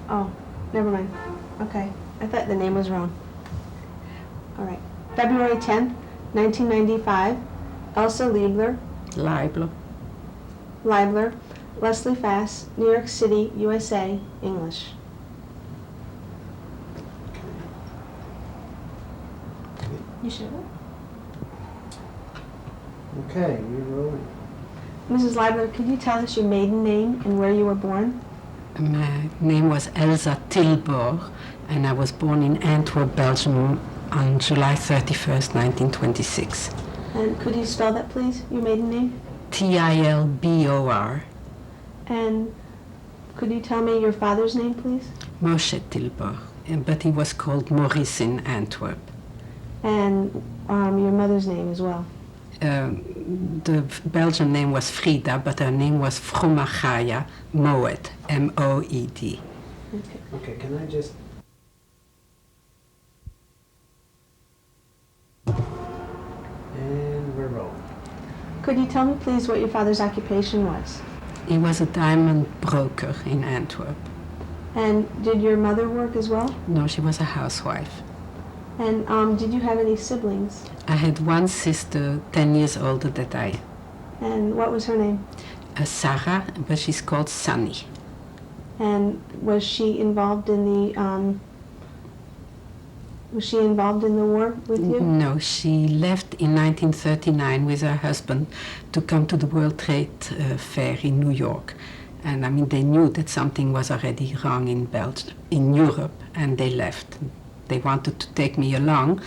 Oh, never mind. Okay, I thought the name was wrong. All right. February 10th, 1995, Elsa Leibler, Leibler, Leslie Fass, New York City, USA, English. You should have. Okay, you're rolling. Mrs. Leibler, could you tell us your maiden name and where you were born? My name was Elsa Leibler, and I was born in Antwerp, Belgium on July 31st, 1926. And could you spell that, please, your maiden name? Tilbor. And could you tell me your father's name, please? Moshe Tilbor, but he was called Maurice in Antwerp. And your mother's name as well? The Belgian name was Frida, but her name was Fromagaya Moed, M-O-E-D. Okay, can I just... And we're rolling. Could you tell me, please, what your father's occupation was? He was a diamond broker in Antwerp. And did your mother work as well? No, she was a housewife. And did you have any siblings? I had one sister 10 years older than I. And what was her name? Sarah, but she's called Sunny. And was she involved in the war with you? No, she left in 1939 with her husband to come to the World Trade Fair in New York. And I mean, they knew that something was already wrong in Europe, and they left. They wanted to take me along,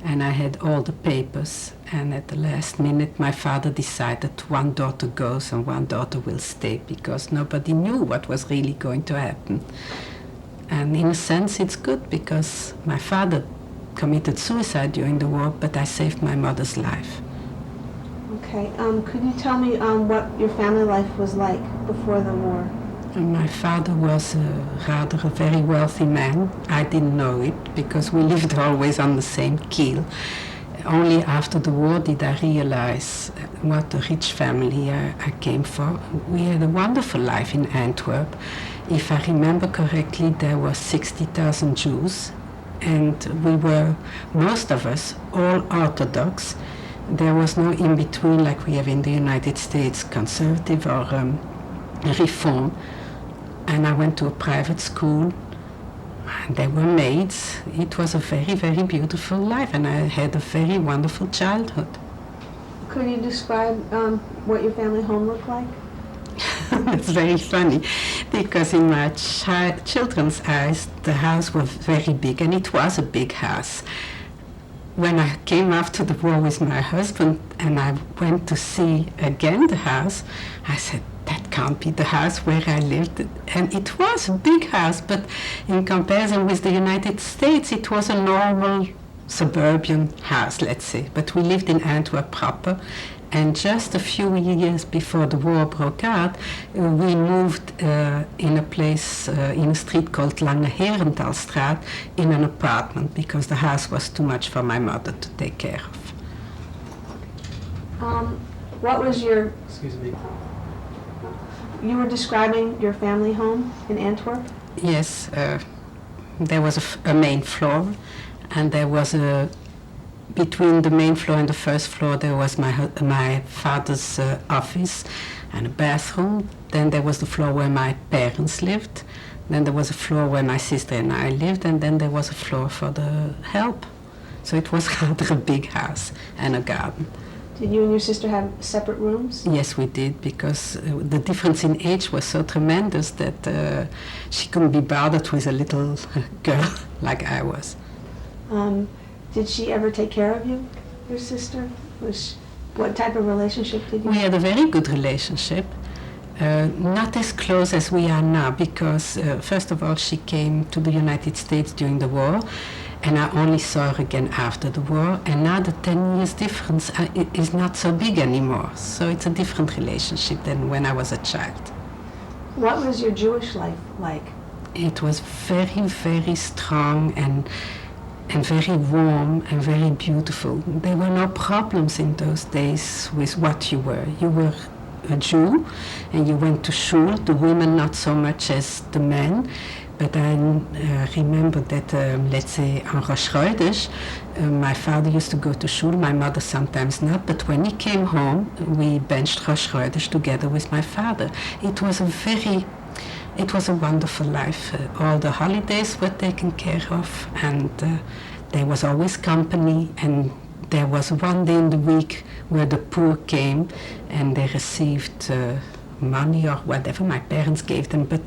and I had all the papers. And at the last minute, my father decided one daughter goes and one daughter will stay, because nobody knew what was really going to happen. And in a sense, it's good, because my father committed suicide during the war, but I saved my mother's life. Okay. Could you tell me what your family life was like before the war? My father was rather a very wealthy man. I didn't know it because we lived always on the same keel. Only after the war did I realize what a rich family I came from. We had a wonderful life in Antwerp. If I remember correctly, there were 60,000 Jews, and we were, most of us, all Orthodox. There was no in-between like we have in the United States, conservative or reform. And I went to a private school, and there were maids. It was a very, very beautiful life, and I had a very wonderful childhood. Could you describe what your family home looked like? It's very funny, because in my children's eyes, the house was very big, and it was a big house. When I came after the war with my husband, and I went to see again the house, I said, that can't be the house where I lived. And it was a big house, but in comparison with the United States, it was a normal suburban house, let's say. But we lived in Antwerp proper, and just a few years before the war broke out, we moved in a place, in a street called Lange Herenthalstraat, in an apartment, because the house was too much for my mother to take care of. What was your... Excuse me. You were describing your family home in Antwerp? Yes, there was a main floor, and there was between the main floor and the first floor there was my father's office and a bathroom. Then there was the floor where my parents lived. Then there was a floor where my sister and I lived, and then there was a floor for the help. So it was rather a big house and a garden. Did you and your sister have separate rooms? Yes, we did, because the difference in age was so tremendous that she couldn't be bothered with a little girl like I was. Did she ever take care of you, your sister? What type of relationship did you have? We had a very good relationship. Not as close as we are now, because first of all, she came to the United States during the war, and I only saw her again after the war, and now the 10 years difference is not so big anymore. So it's a different relationship than when I was a child. What was your Jewish life like? It was very, very strong and very warm and very beautiful. There were no problems in those days with what you were. You were a Jew, and you went to shul, the women not so much as the men, But I remember that, let's say, on Rosh Chodesh, my father used to go to shul, my mother sometimes not, but when he came home, we benched Rosh Chodesh together with my father. It was a wonderful life. All the holidays were taken care of, and there was always company, and there was one day in the week where the poor came and they received money or whatever my parents gave them, but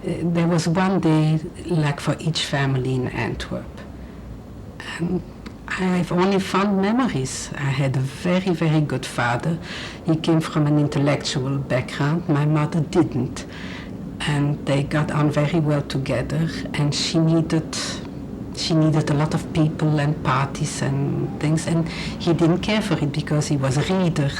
there was one day like for each family in Antwerp. And I have only fond memories. I had a very, very good father. He came from an intellectual background. My mother didn't. And they got on very well together, and she needed a lot of people and parties and things, and he didn't care for it because he was a reader.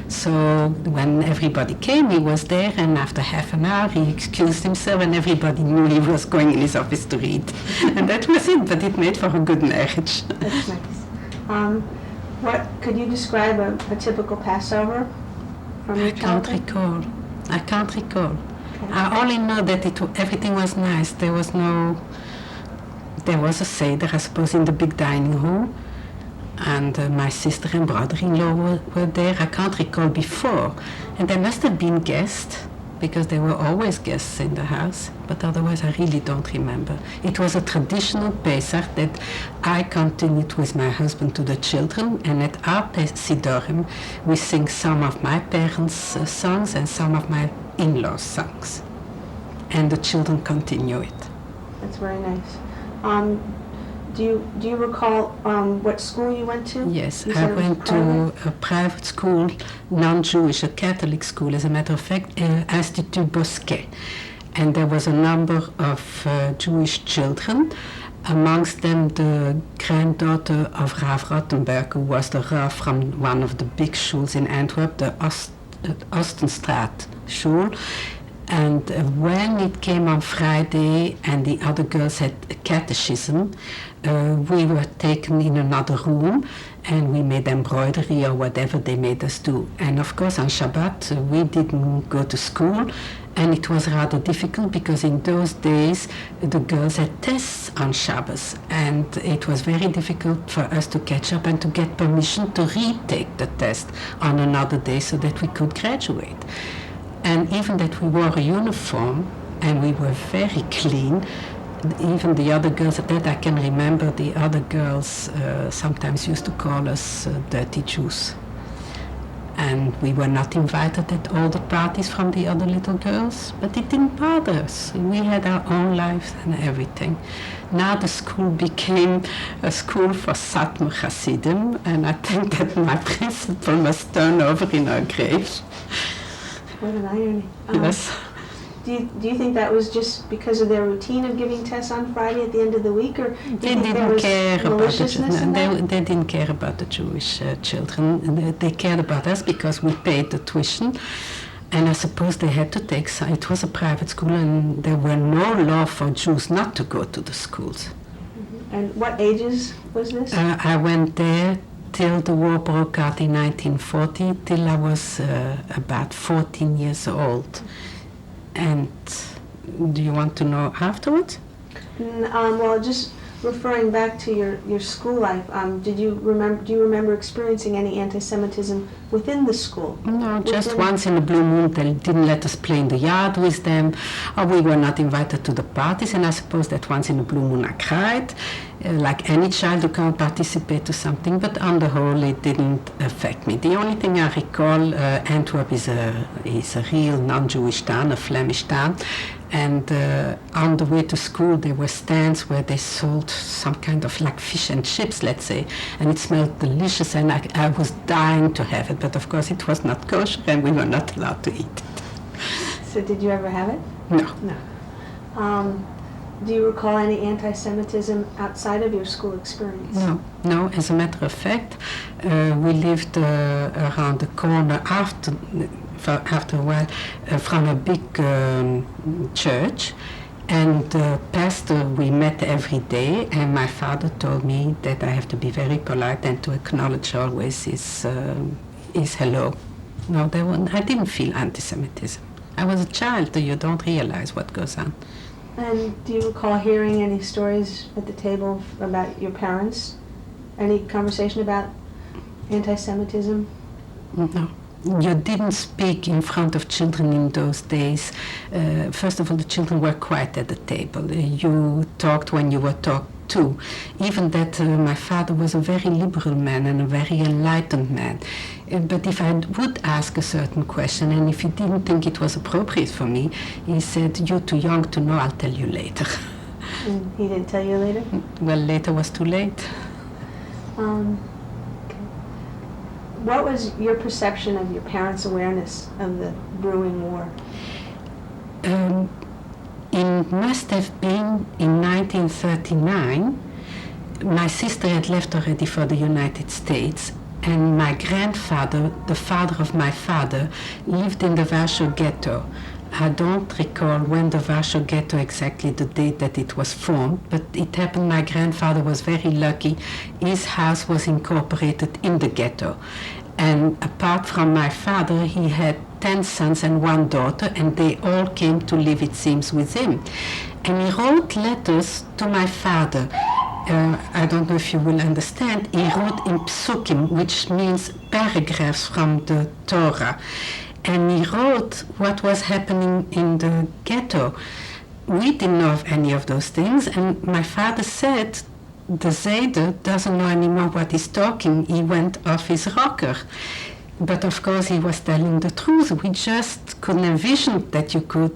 So when everybody came, he was there, and after half an hour he excused himself, and everybody knew he was going in his office to read. And that was it, but it made for a good marriage. That's nice. What could you describe a typical Passover from your childhood? I can't recall. Okay. I only know that everything was nice. There was a Seder, I suppose, in the big dining room, and my sister and brother-in-law were there. I can't recall before. And there must have been guests, because there were always guests in the house, but otherwise I really don't remember. It was a traditional Pesach that I continued with my husband to the children, and at our Sidorim we sing some of my parents' songs and some of my in-laws' songs. And the children continue it. That's very nice. Do you recall what school you went to? Yes, You I said it was went to a private school, non-Jewish, a Catholic school, as a matter of fact, Institut Bosquet. And there was a number of Jewish children, amongst them the granddaughter of Rav Rottenberg, who was the Rav from one of the big schools in Antwerp, the Ostenstraat Schule. And when it came on Friday and the other girls had a catechism, we were taken in another room and we made embroidery or whatever they made us do. And of course on Shabbat we didn't go to school, and it was rather difficult because in those days the girls had tests on Shabbos, and it was very difficult for us to catch up and to get permission to retake the test on another day so that we could graduate. And even that we wore a uniform and we were very clean, even the other girls, that I can remember, the other girls sometimes used to call us dirty Jews. And we were not invited at all the parties from the other little girls, but it didn't bother us. We had our own lives and everything. Now the school became a school for Satmar Hasidim, and I think that my principal must turn over in her grave. What an irony. Yes. Do you think that was just because of their routine of giving tests on Friday at the end of the week, or do you They think there didn't was care about the maliciousness in children. that? They didn't care about the Jewish children. They cared about us because we paid the tuition, and I suppose they had to take some. It was a private school, and there were no law for Jews not to go to the schools. And what ages was this? I went there till the war broke out in 1940, till I was about 14 years old. And do you want to know afterwards? Well, just referring back to your school life, do you remember experiencing any anti-Semitism within the school? No, just once in a blue moon they didn't let us play in the yard with them, or we were not invited to the parties, and I suppose that once in a blue moon I cried, like any child who can't participate to something, but on the whole it didn't affect me. The only thing I recall, Antwerp is a real non-Jewish town, a Flemish town, and on the way to school there were stands where they sold some kind of like fish and chips, let's say, and it smelled delicious, and I was dying to have it, but of course it was not kosher and we were not allowed to eat it. So did you ever have it? No. No. Do you recall any anti-Semitism outside of your school experience? No. As a matter of fact, we lived around the corner after a while from a big church, and the pastor we met every day, and my father told me that I have to be very polite and to acknowledge always his hello. No, I didn't feel anti-Semitism. I was a child, you don't realize what goes on. And do you recall hearing any stories at the table about your parents? Any conversation about anti-Semitism? No. You didn't speak in front of children in those days. First of all, the children were quiet at the table. You talked when you were talked to. Even that my father was a very liberal man and a very enlightened man. But if I would ask a certain question, and if he didn't think it was appropriate for me, he said, "You're too young to know, I'll tell you later." And he didn't tell you later? Well, later was too late. Okay. What was your perception of your parents' awareness of the brewing war? It must have been in 1939. My sister had left already for the United States, and my grandfather, the father of my father, lived in the Warsaw Ghetto. I don't recall when the Warsaw Ghetto exactly, the date that it was formed, but it happened my grandfather was very lucky. His house was incorporated in the ghetto. And apart from my father, he had 10 sons and 1 daughter, and they all came to live, it seems, with him. And he wrote letters to my father. I don't know if you will understand. He wrote in psukim, which means paragraphs from the Torah. And he wrote what was happening in the ghetto. We didn't know of any of those things, and my father said, the Zayder doesn't know anymore what he's talking. He went off his rocker. But of course he was telling the truth. We just couldn't envision that you could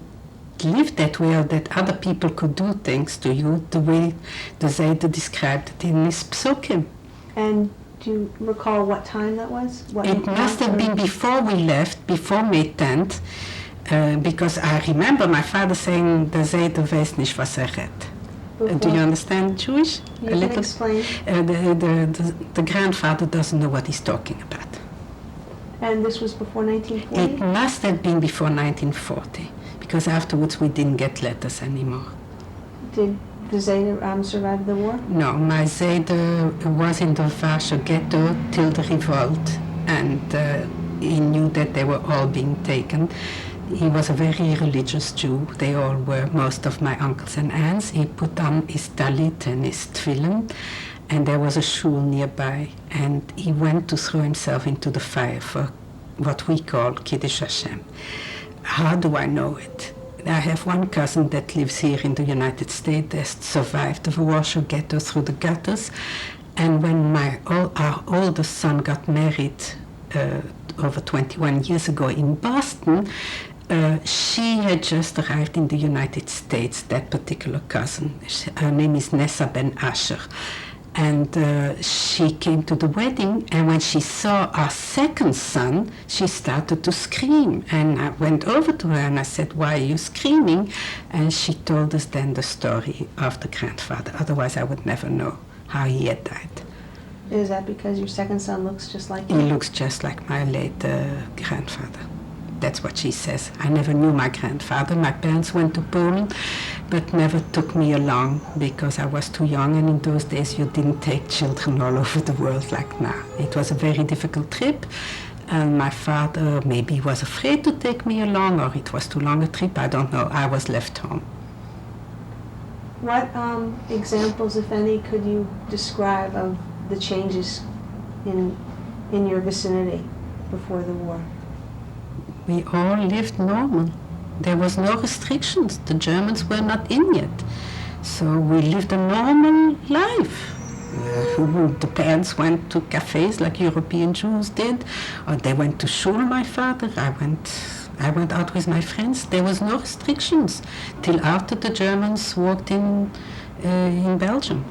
live that way, or that other people could do things to you the way the Zayder described it in his psukim. And do you recall what time that was? It must have been before we left, before May 10th, because I remember my father saying, the Zayder weiß nicht, was redt. Do you understand Jewish? You can explain. The grandfather doesn't know what he's talking about. And this was before 1940? It must have been before 1940, because afterwards we didn't get letters anymore. Did the Zayder survive the war? No, my Zayder was in the Warsaw Ghetto till the revolt, and he knew that they were all being taken. He was a very religious Jew. They all were, most of my uncles and aunts. He put on his talit and his tefillin, and there was a shul nearby, and he went to throw himself into the fire for what we call Kiddush Hashem. How do I know it? I have one cousin that lives here in the United States that survived the Warsaw Ghetto through the gutters, and when our oldest son got married over 21 years ago in Boston, she had just arrived in the United States, that particular cousin. Her name is Nessa Ben Asher. And she came to the wedding, and when she saw our second son, she started to scream. And I went over to her and I said, "Why are you screaming?" And she told us then the story of the grandfather. Otherwise, I would never know how he had died. Is that because your second son looks just like He you? looks just like my late grandfather. That's what she says. I never knew my grandfather. My parents went to Poland, but never took me along because I was too young, and in those days you didn't take children all over the world like now. It was a very difficult trip, and my father maybe was afraid to take me along, or it was too long a trip, I don't know. I was left home. What examples, if any, could you describe of the changes in your vicinity before the war? We all lived normal. There was no restrictions. The Germans were not in yet. So we lived a normal life. The parents went to cafes like European Jews did, or they went to shul, my father. I went out with my friends. There was no restrictions till after the Germans walked in Belgium.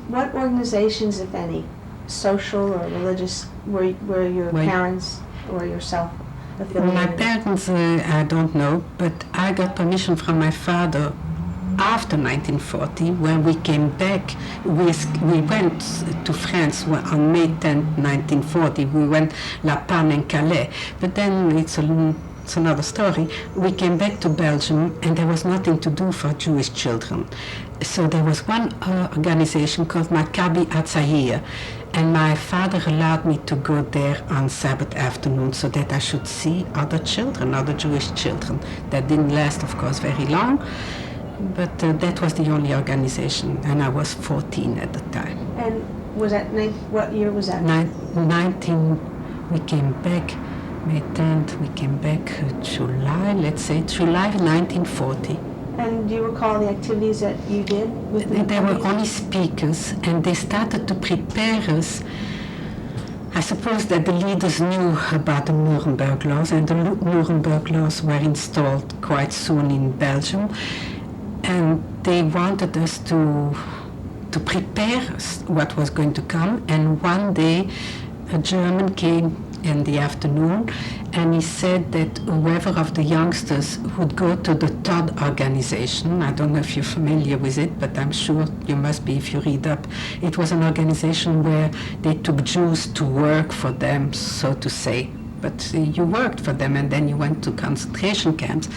What organizations, if any, social or religious, were your parents or yourself affiliated? My parents, I don't know, but I got permission from my father after 1940, when we came back. We went to France on May 10, 1940. We went La Panne and Calais, but then it's another story. We came back to Belgium, and there was nothing to do for Jewish children. So there was one organization called Maccabi Atzahir, and my father allowed me to go there on Sabbath afternoon so that I should see other children, other Jewish children. That didn't last, of course, very long. But that was the only organization, and I was 14 at the time. And was that, what year was that? 19, we came back, May 10th, we came back July, let's say July 1940. And do you recall the activities that you did with the There were companies? only speakers, and they started to prepare us. I suppose that the leaders knew about the Nuremberg laws, and the Nuremberg laws were installed quite soon in Belgium, and they wanted us to prepare us what was going to come. And one day a German came in the afternoon, and he said that whoever of the youngsters would go to the Todd organization, I don't know if you're familiar with it, but I'm sure you must be if you read up. It was an organization where they took Jews to work for them, so to say. But you worked for them, and then you went to concentration camps.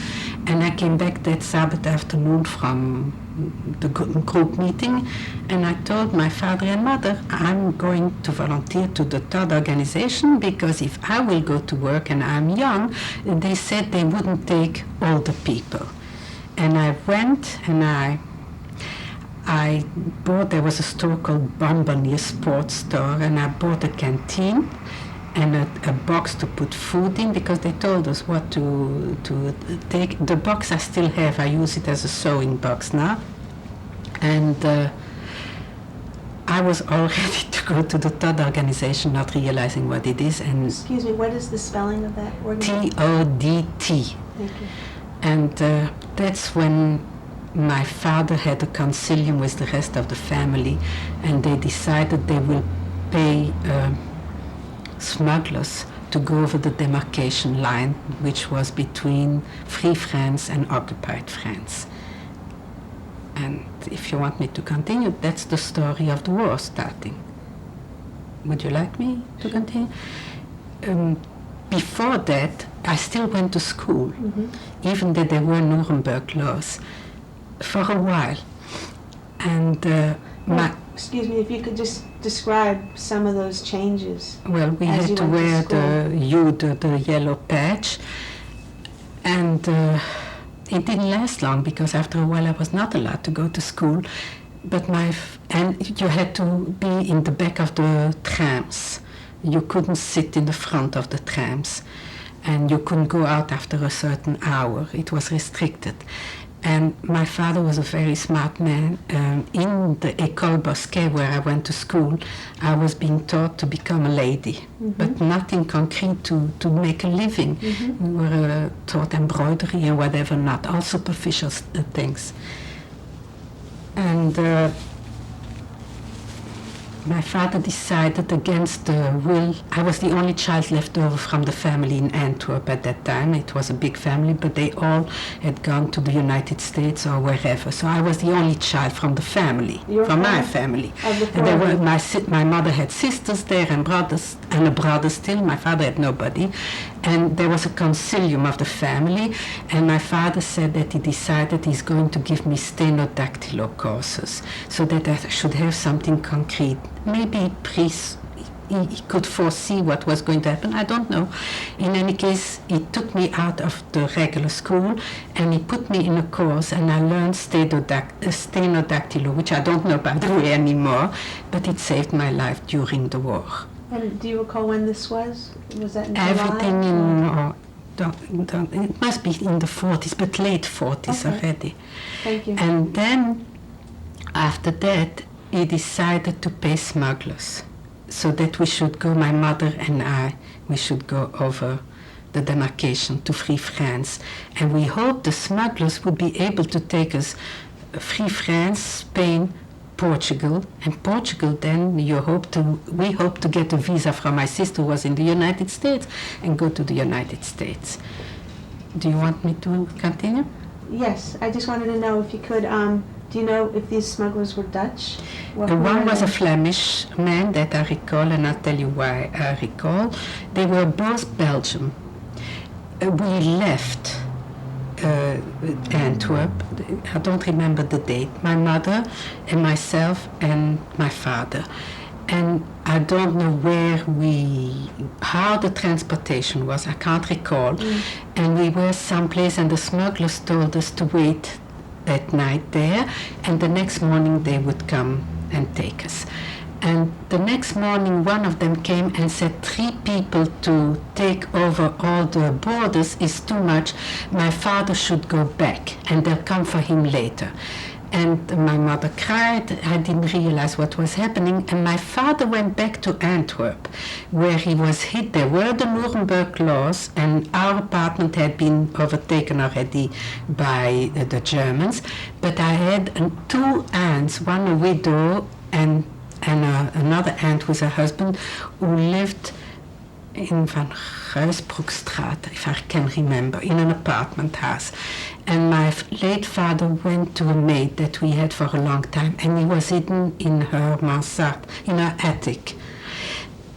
And I came back that Sabbath afternoon from the group meeting, and I told my father and mother, I'm going to volunteer to the Todd organization, because if I will go to work and I'm young, they said they wouldn't take older people. And I went, and I bought, there was a store called Bonbonnier Sports Store, and I bought a canteen and a box to put food in, because they told us what to take. The box I still have, I use it as a sewing box now. And I was all ready to go to the Todd organization, not realizing what it is. And Excuse me, what is the spelling of that organization? T-O-D-T. Thank you. And that's when my father had a concilium with the rest of the family, and they decided they will pay smugglers to go over the demarcation line, which was between Free France and occupied France. And if you want me to continue, that's the story of the war starting. Would you like me to continue? Before that, I still went to school, even though there were Nuremberg laws, for a while. And Excuse me, if you could just describe some of those changes. well, we As you had to went to wear the yellow patch, and it didn't last long, because after a while I was not allowed to go to school. But and you had to be in the back of the trams. You couldn't sit in the front of the trams, and you couldn't go out after a certain hour. It was restricted. And my father was a very smart man. In the École Bosquet, where I went to school, I was being taught to become a lady, but nothing concrete to make a living. We were taught embroidery and whatever, not all superficial things. And my father decided against the will. I was the only child left over from the family in Antwerp at that time. It was a big family, but they all had gone to the United States or wherever. So I was the only child from the family, from my family. And there were my mother had sisters there and brothers, and a brother still. My father had nobody. And there was a concilium of the family, and my father said that he decided he's going to give me stenodactylo courses, so that I should have something concrete. Maybe he could foresee what was going to happen, I don't know. In any case, he took me out of the regular school, and he put me in a course, and I learned stenodactylo, which I don't know, by the way, anymore, but it saved my life during the war. And do you recall when this was? Was that in Everything July? it must be in the 40s, but late 40s Okay. already. Thank you. And then, after that, he decided to pay smugglers, so that we should go, my mother and we should go over the demarcation to Free France. And we hoped the smugglers would be able to take us Free France, Spain, Portugal, and Portugal then we hope to get a visa from my sister who was in the United States and go to the United States. Do you want me to continue? Yes, I just wanted to know if you could, do you know if these smugglers were Dutch? One was a Flemish man that I recall, and I'll tell you why I recall. They were both Belgium. We left Antwerp, I don't remember the date, my mother and myself and my father. And I don't know how the transportation was, I can't recall. And we were someplace, and the smugglers told us to wait at night there, and the next morning they would come and take us. And the next morning, one of them came and said, 3 people to take over all the borders is too much. My father should go back, and they'll come for him later. And my mother cried. I didn't realize what was happening. And my father went back to Antwerp, where he was hit. There were the Nuremberg laws, and our apartment had been overtaken already by the Germans. But I had 2 aunts, one a widow and another aunt who's a husband, who lived in Van Ruysbroekstraat, if I can remember, in an apartment house. And my late father went to a maid that we had for a long time, and he was hidden in her mansard, in her attic.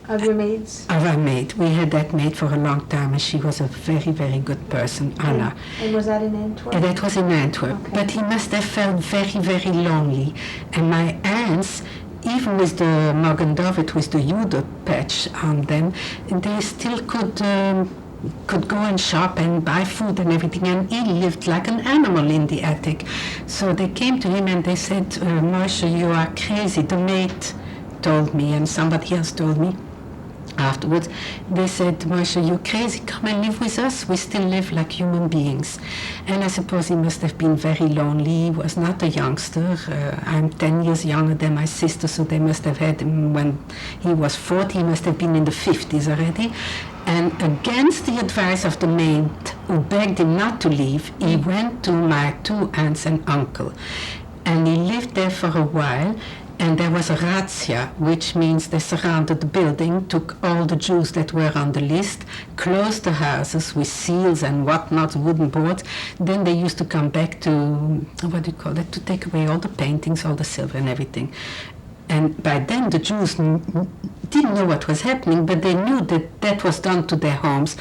Of your maids? Of our maid. We had that maid for a long time, and she was a very, very good person, Anna. And was that in Antwerp? And that was in Antwerp. Okay. But he must have felt very, very lonely. And my aunts, even with the Magen David, with the Judo patch on them, they still could go and shop and buy food and everything, and he lived like an animal in the attic. So they came to him and they said, Moshe, you are crazy. The maid told me, and somebody else told me afterwards. They said, Moshe, you're crazy, come and live with us. We still live like human beings. And I suppose he must have been very lonely. He was not a youngster. I'm 10 years younger than my sister, so they must have had him when he was 40. He must have been in the 50s already. And against the advice of the maid, who begged him not to leave, he went to my 2 aunts and uncle. And he lived there for a while. And there was a razzia, which means they surrounded the building, took all the Jews that were on the list, closed the houses with seals and whatnot, wooden boards. Then they used to come back to, what do you call it, to take away all the paintings, all the silver and everything. And by then the Jews didn't know what was happening, but they knew that that was done to their homes.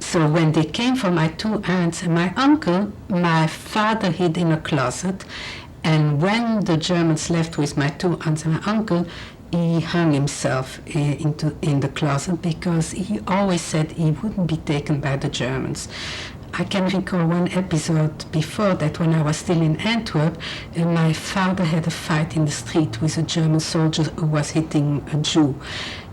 So when they came for my 2 aunts and my uncle, my father hid in a closet. And when the Germans left with my 2 aunts and my uncle, he hung himself in the closet, because he always said he wouldn't be taken by the Germans. I can recall one episode before that, when I was still in Antwerp, and my father had a fight in the street with a German soldier who was hitting a Jew.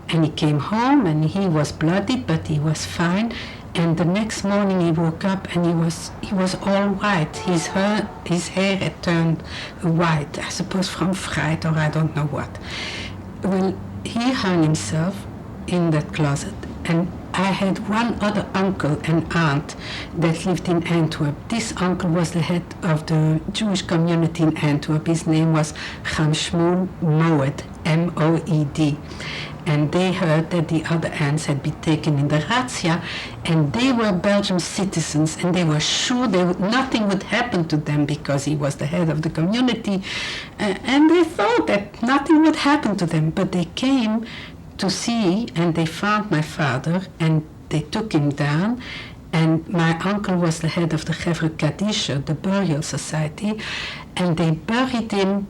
And he came home and he was bloodied, but he was fine. And the next morning he woke up and he was all white. His hair had turned white, I suppose from fright or I don't know what. Well, he hung himself in that closet, and I had one other uncle and aunt that lived in Antwerp. This uncle was the head of the Jewish community in Antwerp. His name was Chaim Shmuel Moed, M-O-E-D. And they heard that the other aunts had been taken in the razzia, and they were Belgian citizens, and they were sure nothing would happen to them because he was the head of the community, and they thought that nothing would happen to them. But they came to see, and they found my father, and they took him down. And my uncle was the head of the Chevre Kadisha, the burial society, and they buried him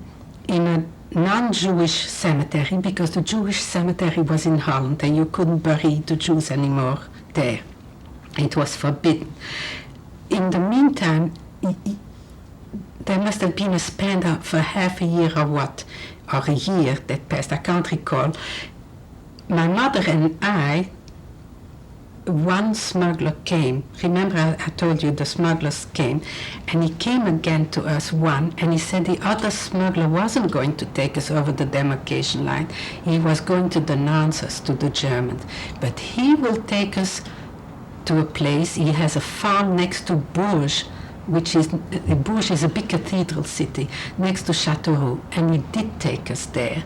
in a non-Jewish cemetery, because the Jewish cemetery was in Holland and you couldn't bury the Jews anymore there. It was forbidden. In the meantime, there must have been a span for half a year or what, or a year that passed, I can't recall. My mother and I, one smuggler came. Remember I told you the smugglers came, and he came again to us, and he said the other smuggler wasn't going to take us over the demarcation line. He was going to denounce us to the Germans, but he will take us to a place. He has a farm next to Bourges, Bourges is a big cathedral city next to Châteauroux, and he did take us there.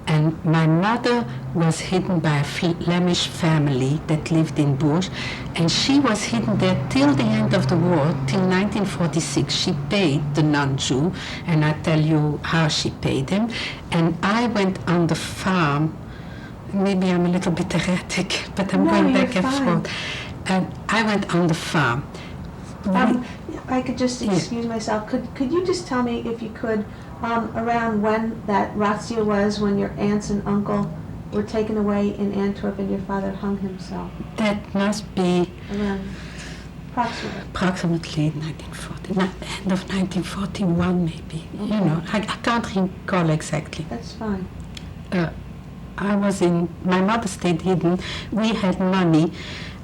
And my mother was hidden by a Flemish family that lived in Bourges, and she was hidden there till the end of the war, till 1946. She paid the non-Jew, and I tell you how she paid him. And I went on the farm. Maybe I'm a little bit erratic, but I'm going back and forth. And I went on the farm. If I could just excuse myself, could you just tell me, if you could, around when that razzia was, when your aunts and uncle were taken away in Antwerp and your father hung himself? That must be Around Approximately. Approximately 1940, end of 1941 maybe. You know, I can't recall exactly. That's fine. I was in, my mother stayed hidden. We had money.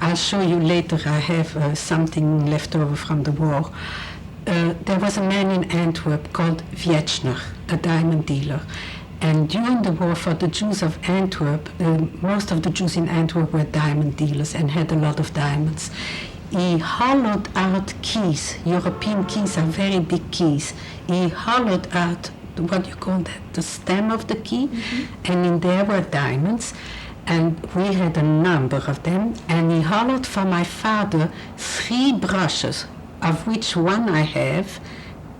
I'll show you later. I have something left over from the war. There was a man in Antwerp called Wieczner, a diamond dealer. And during the war, for the Jews of Antwerp, most of the Jews in Antwerp were diamond dealers and had a lot of diamonds. He hollowed out keys. European keys are very big keys. He hollowed out, what you call that, the stem of the key, and in there were diamonds, and we had a number of them, and he hollowed for my father 3 brushes, of which one I have.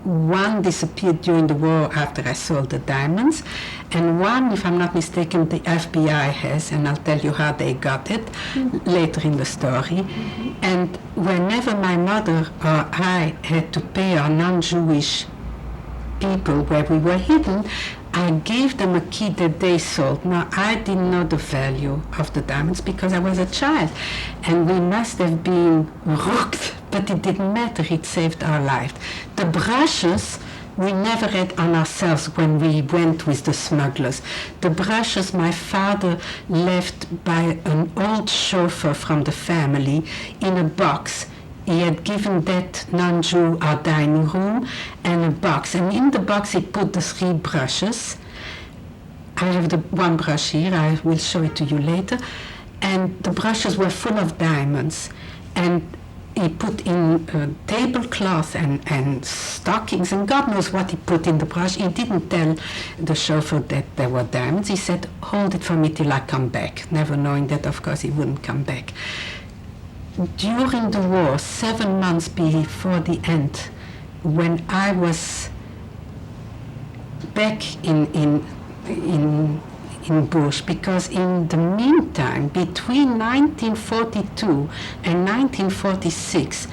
One disappeared during the war after I sold the diamonds, and one, if I'm not mistaken, the FBI has, and I'll tell you how they got it later in the story. And whenever my mother or I had to pay our non-Jewish people where we were hidden, I gave them a key that they sold. Now, I didn't know the value of the diamonds because I was a child, and we must have been rooked, but it didn't matter. It saved our life. The brushes we never had on ourselves when we went with the smugglers. The brushes my father left by an old chauffeur from the family in a box. He had given that non-Jew our dining room and a box, and in the box he put the 3 brushes. I have the one brush here, I will show it to you later, and the brushes were full of diamonds, and he put in tablecloth and stockings, and God knows what he put in the brush. He didn't tell the chauffeur that there were diamonds. He said, hold it for me till I come back, never knowing that, of course, he wouldn't come back. During the war, 7 months before the end, when I was back in Bush, because in the meantime, between 1942 and 1946,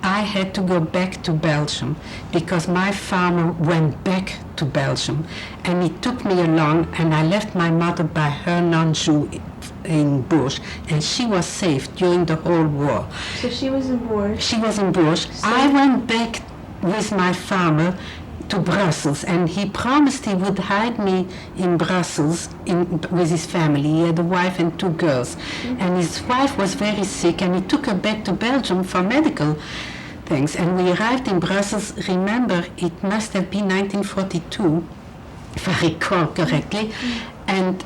I had to go back to Belgium because my farmer went back to Belgium, and he took me along, and I left my mother by her non-Jew in Bush, and she was safe during the whole war. So she was in Bourges. She was in Bush. I went back with my farmer to Brussels, and he promised he would hide me in Brussels with his family. He had a wife and 2 girls, and his wife was very sick, and he took her back to Belgium for medical things. And we arrived in Brussels, remember, it must have been 1942, if I recall correctly, and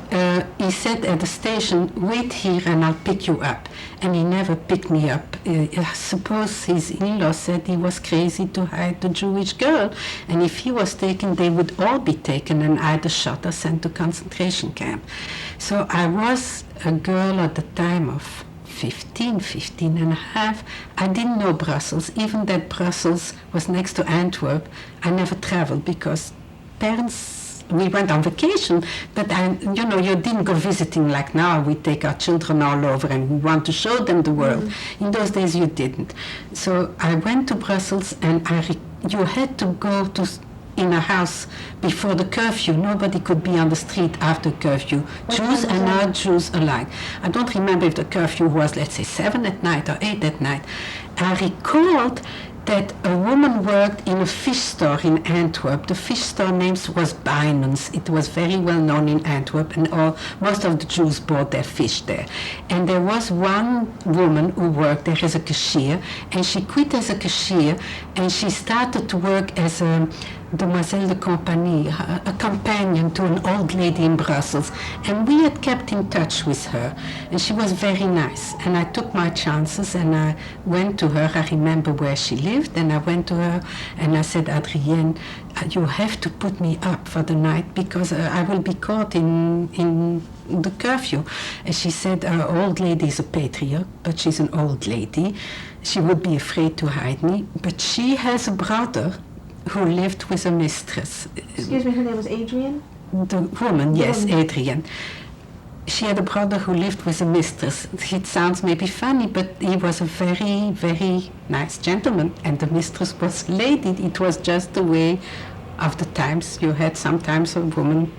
he said at the station, wait here and I'll pick you up. And he never picked me up. I suppose his in-law said he was crazy to hide the Jewish girl, and if he was taken, they would all be taken and either shot or sent to concentration camp. So I was a girl at the time of 15 and a half. I didn't know Brussels. Even that Brussels was next to Antwerp, I never traveled because parents, we went on vacation, but you didn't go visiting like now. We take our children all over and we want to show them the world. In those days you didn't. So I went to Brussels, and you had to go in a house before the curfew. Nobody could be on the street after curfew, Jews and non-Jews alike. I don't remember if the curfew was, let's say, 7 at night or 8 at night. I recalled that a woman worked in a fish store in Antwerp. The fish store name was Bijnens. It was very well known in Antwerp, and most of the Jews bought their fish there. And there was one woman who worked there as a cashier, and she quit as a cashier, and she started to work as a demoiselle de compagnie, a companion to an old lady in Brussels. And we had kept in touch with her, and she was very nice. And I took my chances, and I went to her. I remember where she lived, and I went to her, and I said, Adrienne, you have to put me up for the night because I will be caught in the curfew. And she said, our old lady is a patriot, but she's an old lady. She would be afraid to hide me, but she has a brother who lived with a mistress. Excuse me, her name was Adrienne? The woman, yes, Adrienne. She had a brother who lived with a mistress. It sounds maybe funny, but he was a very, very nice gentleman, and the mistress was lady. It was just the way of the times. You had sometimes a woman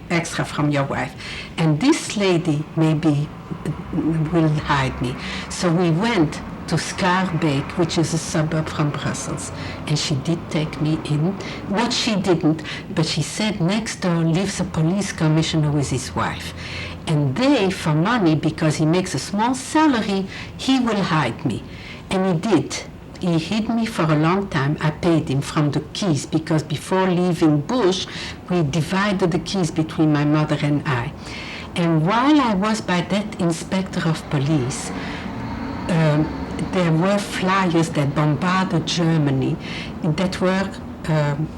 extra from your wife. And this lady maybe will hide me. So we went to Schaerbeek, which is a suburb from Brussels. And she did take me in. But she didn't, but she said next door lives a police commissioner with his wife. And they, for money, because he makes a small salary, he will hide me. And he did. He hid me for a long time. I paid him from the keys, because before leaving Bush, we divided the keys between my mother and I. And while I was by that inspector of police, there were flyers that bombarded Germany that were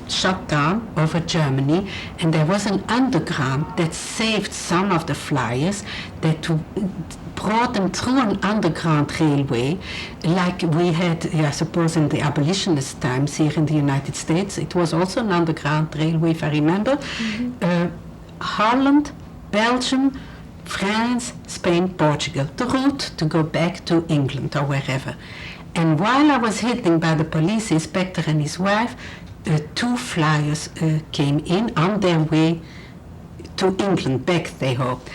shut down over Germany, and there was an underground that saved some of the flyers, that brought them through an underground railway, like we had, I suppose, in the abolitionist times here in the United States. It was also an underground railway, if I remember. Holland, Belgium, France, Spain, Portugal, the route to go back to England or wherever. And while I was hidden by the police inspector and his wife, two flyers came in on their way to England, back they hoped.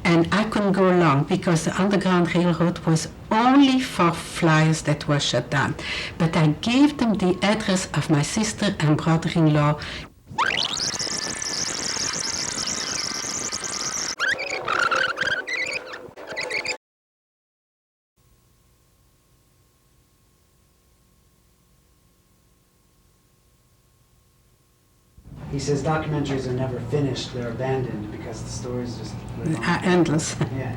And I couldn't go along because the Underground Railroad was only for flyers that were shut down. But I gave them the address of my sister and brother-in-law. He says documentaries are never finished, they're abandoned because the stories just live on. Endless. Yeah,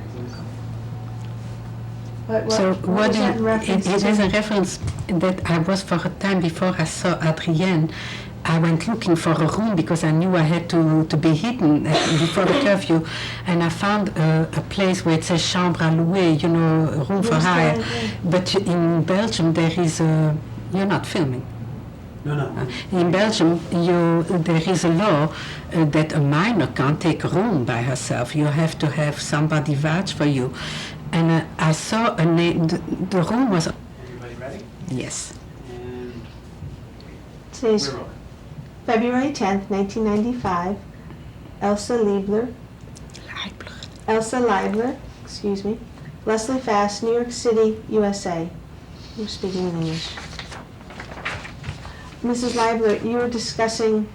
exactly. So what is that in reference it to? is a reference that I was for a time before I saw Adrienne. I went looking for a room because I knew I had to be hidden before the curfew, and I found a place where it says chambre à louer, you know, a room for hire. But in Belgium there is a, you're not filming. No. In Belgium, there is a law that a minor can't take a room by herself. You have to have somebody vouch for you. And I saw a name, the room was... Everybody ready? Yes. And Today's we're rolling. February 10th, 1995. Elsa Leibler, excuse me. Leslie Fast, New York City, USA. You're speaking in English. Mrs. Leibler, you were discussing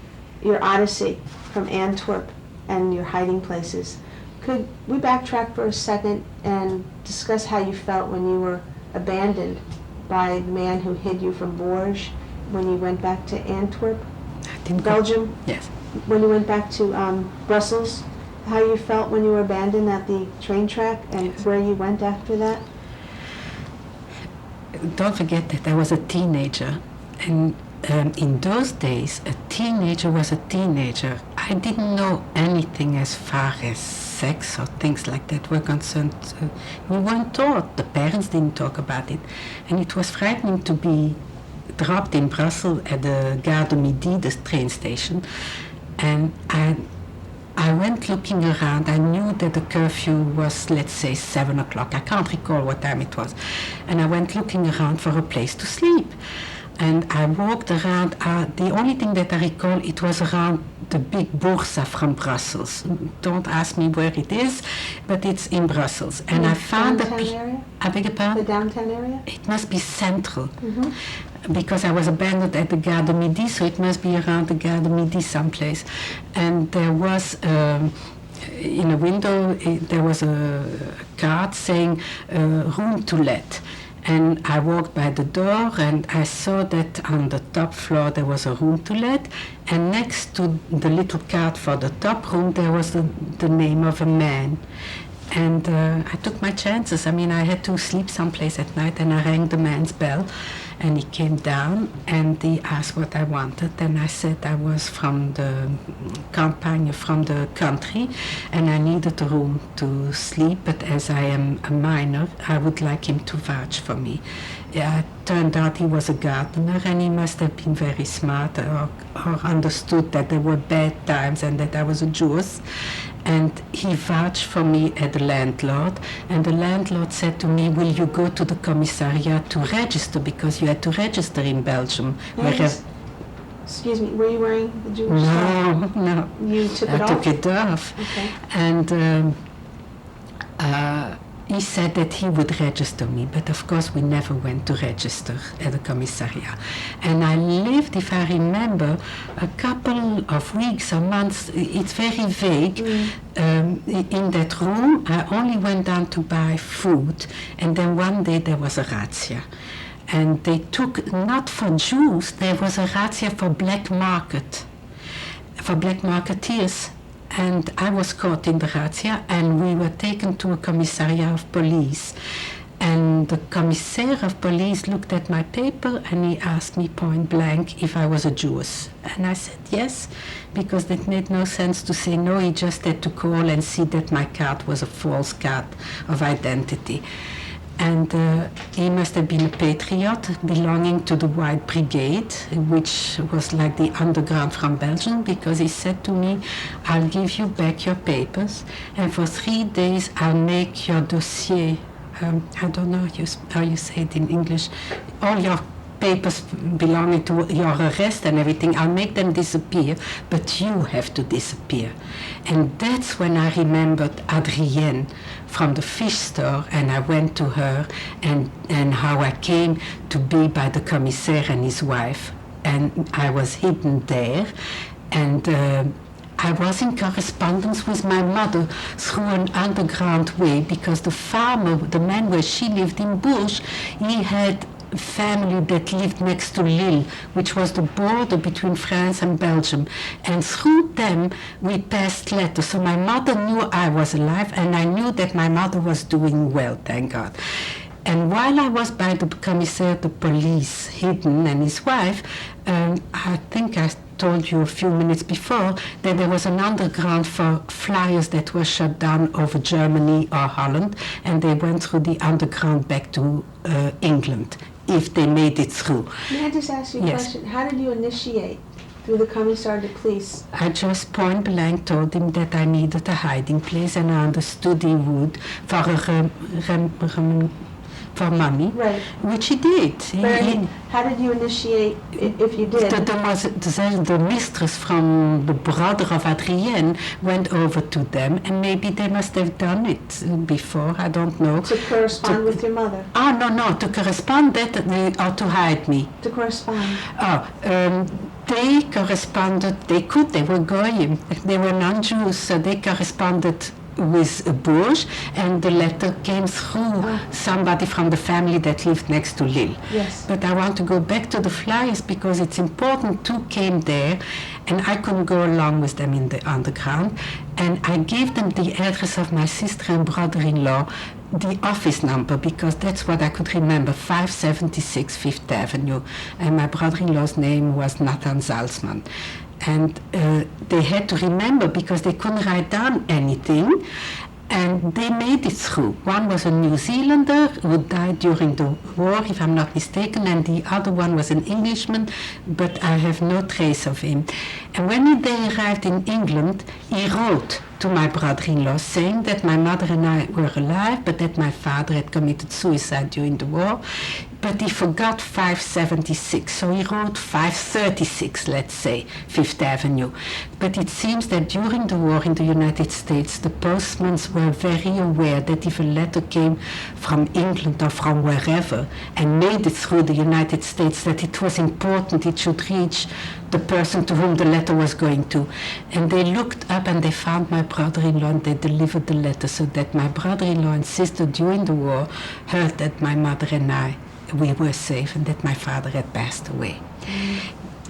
your odyssey from Antwerp and your hiding places. Could we backtrack for a second and discuss how you felt when you were abandoned by the man who hid you from Bourges when you went back to Antwerp, Belgium? Yes. When you went back to Brussels, how you felt when you were abandoned at the train track and where you went after that? Don't forget that I was a teenager, and in those days, a teenager was a teenager. I didn't know anything as far as sex or things like that were concerned. We weren't taught. The parents didn't talk about it. And it was frightening to be dropped in Brussels at the Gare de Midi, the train station. And I went looking around. I knew that the curfew was, let's say, 7 o'clock. I can't recall what time it was. And I went looking around for a place to sleep. And I walked around, the only thing that I recall, it was around the big Boursa from Brussels. Don't ask me where it is, but it's in Brussels. And I found downtown area? I beg your pardon? The downtown area? It must be central, Mm-hmm. because I was abandoned at the Gare de Midi, so it must be around the Gare de Midi someplace. And there was, in a window, there was a card saying room to let. And I walked by the door and I saw that on the top floor there was a room to let, and next to the little card for the top room there was the name of a man. And I took my chances. I mean, I had to sleep someplace at night, and I rang the man's bell, and he came down and he asked what I wanted, and I said I was from the campagne, from the country, and I needed a room to sleep, but as I am a minor, I would like him to vouch for me. Yeah, it turned out he was a gardener, and he must have been very smart, or understood that there were bad times and that I was a Jewess. And he vouched for me at the landlord, and the landlord said to me, will you go to the commissariat to register, because you had to register in Belgium. Excuse me, were you wearing the Jewish stuff? No. You took it I off? took it off. Okay. And he said that he would register me, but of course we never went to register at the commissariat. And I lived, if I remember, a couple of weeks or months, it's very vague, in that room. I only went down to buy food, and then one day there was a razzia. And they took, not for Jews, there was a razzia for black market, for black marketeers. And I was caught in the razzia, and we were taken to a commissariat of police. And the commissaire of police looked at my paper, and he asked me point blank if I was a Jewess. And I said yes, because it made no sense to say no. He just had to call and see that my card was a false card of identity. And he must have been a patriot belonging to the White Brigade, which was like the underground from Belgium, because he said to me, I'll give you back your papers, and for 3 days I'll make your dossier, I don't know how you say it in English, all your papers belonging to your arrest and everything, I'll make them disappear, but you have to disappear. And that's when I remembered Adrienne from the fish store, and I went to her, and how I came to be by the commissaire and his wife, and I was hidden there, and I was in correspondence with my mother through an underground way, because the farmer, the man where she lived in Bourges, he had family that lived next to Lille, which was the border between France and Belgium. And through them, we passed letters. So my mother knew I was alive, and I knew that my mother was doing well, thank God. And while I was by the commissaire de police, hidden, and his wife, I think I told you a few minutes before that there was an underground for flyers that were shut down over Germany or Holland, and they went through the underground back to England, if they made it through. May I just ask you a Yes. question? How did you initiate through the commissar de police? I just point blank told him that I needed a hiding place, and I understood he would for for money, Right. which he did. But I mean, how did you initiate, if you did? The mistress from the brother of Adrienne went over to them, and maybe they must have done it before, I don't know. To correspond with your mother? No, to correspond that, or to hide me. To correspond? They corresponded, they were goyim, they were non-Jews, so they corresponded with Bourges, and the letter came through somebody from the family that lived next to Lille. Yes. But I want to go back to the flyers, because it's important. Two came there, and I couldn't go along with them in the underground, and I gave them the address of my sister and brother-in-law, the office number, because that's what I could remember, 576 Fifth Avenue, and my brother-in-law's name was Nathan Salzman. And they had to remember, because they couldn't write down anything, and they made it through. One was a New Zealander who died during the war, if I'm not mistaken, and the other one was an Englishman, but I have no trace of him. And when they arrived in England, he wrote to my brother-in-law saying that my mother and I were alive, but that my father had committed suicide during the war. But he forgot 576, so he wrote 536, let's say, Fifth Avenue. But it seems that during the war in the United States, the postmen were very aware that if a letter came from England or from wherever and made it through the United States, that it was important it should reach the person to whom the letter was going to. And they looked up and they found my brother-in-law, and they delivered the letter, so that my brother-in-law and sister during the war heard that my mother and we were safe, and that my father had passed away.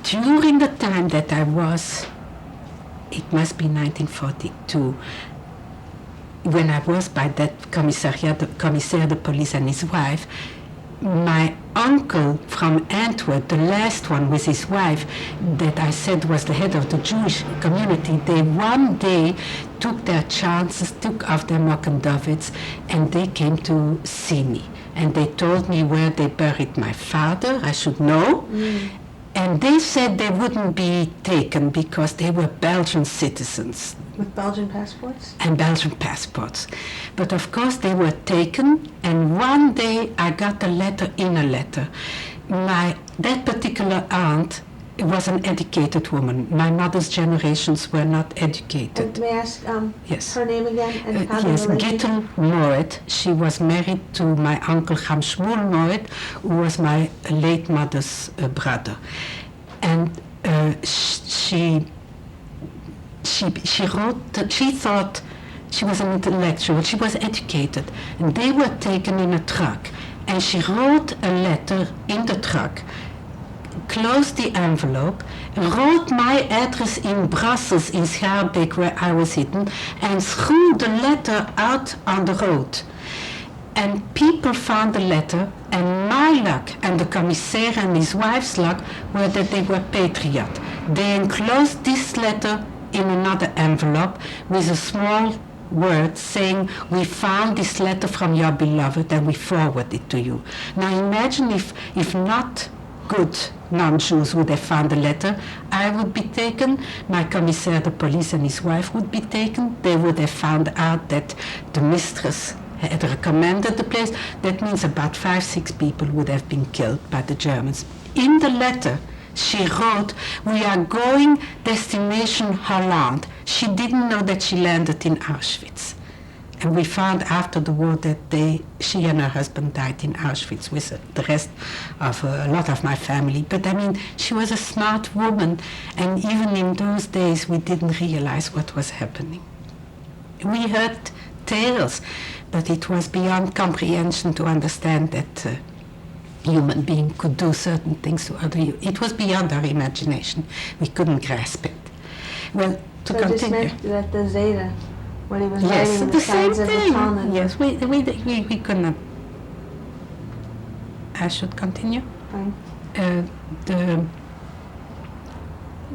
During the time that I was, it must be 1942, when I was by that commissaire de police and his wife, my uncle from Antwerp, the last one with his wife, that I said was the head of the Jewish community, they one day took their chances, took off their Mockendovits, and they came to see me. And they told me where they buried my father, I should know. And they said they wouldn't be taken because they were Belgian citizens. With Belgian passports? And Belgian passports. But of course they were taken, and one day I got a letter in a letter. That particular aunt was an educated woman. My mother's generations were not educated. And may I ask Yes. her name again and how Yes, they related? Gittel Moed. She was married to my uncle Ham Shmuel Moed, who was my late mother's brother. And she wrote that she thought she was an intellectual, she was educated, and they were taken in a truck. And she wrote a letter in the truck, closed the envelope, wrote my address in Brussels, in Schaerbeek, where I was hidden, and threw the letter out on the road. And people found the letter, and my luck and the commissaire and his wife's luck were that they were patriot. They enclosed this letter in another envelope with a small word saying, "We found this letter from your beloved and we forward it to you." Now imagine if not good non-Jews would have found the letter, I would be taken, my commissaire de police and his wife would be taken. They would have found out that the mistress had recommended the place. That means about 5-6 people would have been killed by the Germans. In the letter, she wrote, "We are going destination Holland." She didn't know that she landed in Auschwitz. And we found after the war that she and her husband died in Auschwitz with the rest of a lot of my family. But I mean, she was a smart woman, and even in those days we didn't realize what was happening. We heard tales, but it was beyond comprehension to understand that human being could do certain things to other. It was beyond our imagination. We couldn't grasp it. Well, to So it just continue. meant that the Zeta, when he was Yes, writing the the same signs of the thing. Talmud. Yes, we couldn't. I should continue. Fine. The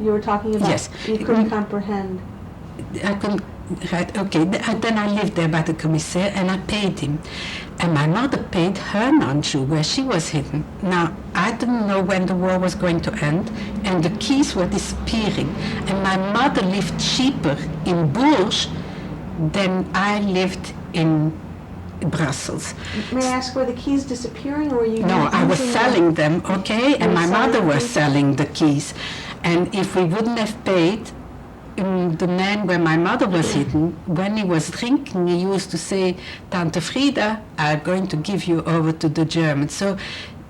You were talking about, Yes. you couldn't comprehend. I couldn't. Right, okay. Then I lived there by the commissaire and I paid him. And my mother paid her non-Jew where she was hidden. Now, I didn't know when the war was going to end and the keys were disappearing. And my mother lived cheaper in Bourges than I lived in Brussels. May I ask, were the keys disappearing or were you No, I was using them? selling them, okay? And were my mother selling was keys? selling the keys. And if we wouldn't have paid, the man where my mother was hidden, when he was drinking, he used to say, "Tante Frida, I'm going to give you over to the Germans." So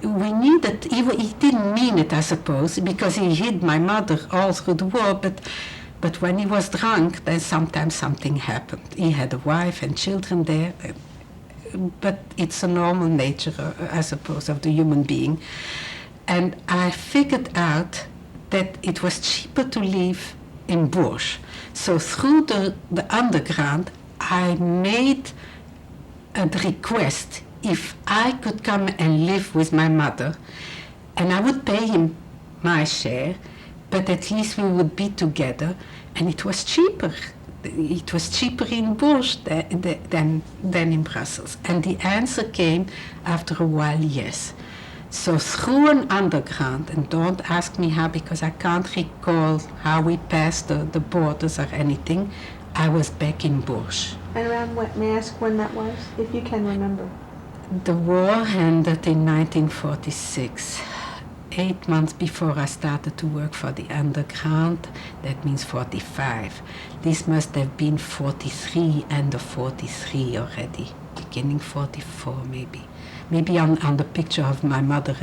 we needed, he didn't mean it, I suppose, because he hid my mother all through the war, but when he was drunk, then sometimes something happened. He had a wife and children there, but it's a normal nature, I suppose, of the human being. And I figured out that it was cheaper to live in Bourges. So through the underground, I made a request if I could come and live with my mother, and I would pay him my share, but at least we would be together, and it was cheaper. It was cheaper in Bourges than in Brussels. And the answer came after a while, yes. So through an underground, and don't ask me how because I can't recall how we passed the borders or anything, I was back in Bourges. And around what, may I ask when that was, if you can remember? The war ended in 1946. 8 months before I started to work for the underground, that means 45. This must have been 43, end of 43 already, beginning 44 maybe. Maybe on the picture of my mother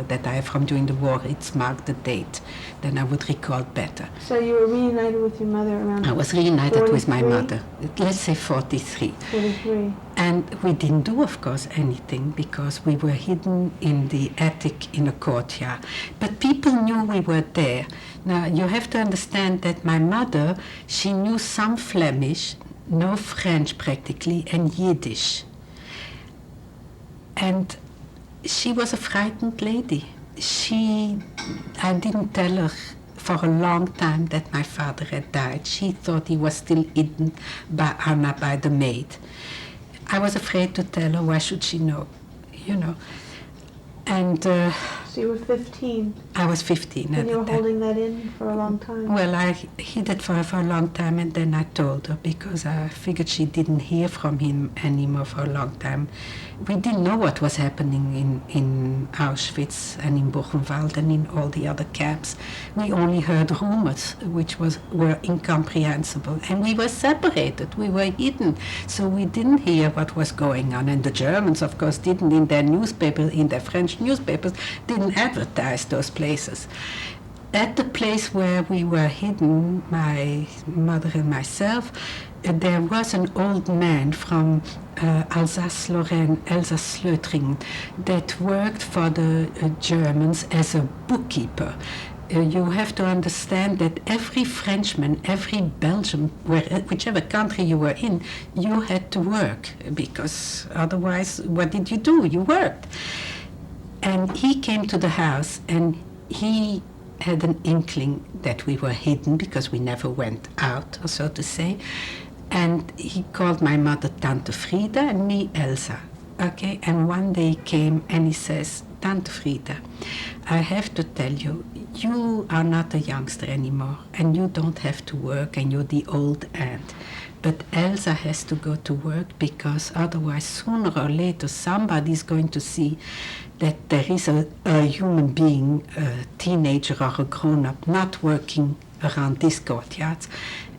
that I have from during the war, it's marked the date. Then I would recall better. So you were reunited with your mother around I was reunited with my 43? mother. Let's say 43. 43. And we didn't do, of course, anything because we were hidden in the attic in a courtyard. But people knew we were there. Now, you have to understand that my mother, she knew some Flemish, no French practically, and Yiddish. And she was a frightened lady. I didn't tell her for a long time that my father had died. She thought he was still hidden by Anna, by the maid. I was afraid to tell her, why should she know, you know. And So So you were 15, I was 15 at and you the were time. holding that in for a long time? Well, I hid it for her for a long time, and then I told her because I figured she didn't hear from him anymore for a long time. We didn't know what was happening in Auschwitz and in Buchenwald and in all the other camps. We only heard rumors, which were incomprehensible, and we were separated. We were hidden, so we didn't hear what was going on. And the Germans, of course, didn't in their newspapers, in their French newspapers, didn't advertise those places. At the place where we were hidden, my mother and myself, there was an old man from Alsace-Lorraine, Elsass-Lötringen, that worked for the Germans as a bookkeeper. You have to understand that every Frenchman, every Belgian, whichever country you were in, you had to work, because otherwise, what did you do? You worked. And he came to the house, and he had an inkling that we were hidden because we never went out, or so to say. And he called my mother Tante Frieda and me Elsa. Okay, and one day he came and he says, Tante Frieda, I have to tell you, you are not a youngster anymore, and you don't have to work, and you're the old aunt. But Elsa has to go to work, because otherwise, sooner or later, somebody's going to see that there is a human being, a teenager or a grown-up, not working around these courtyards,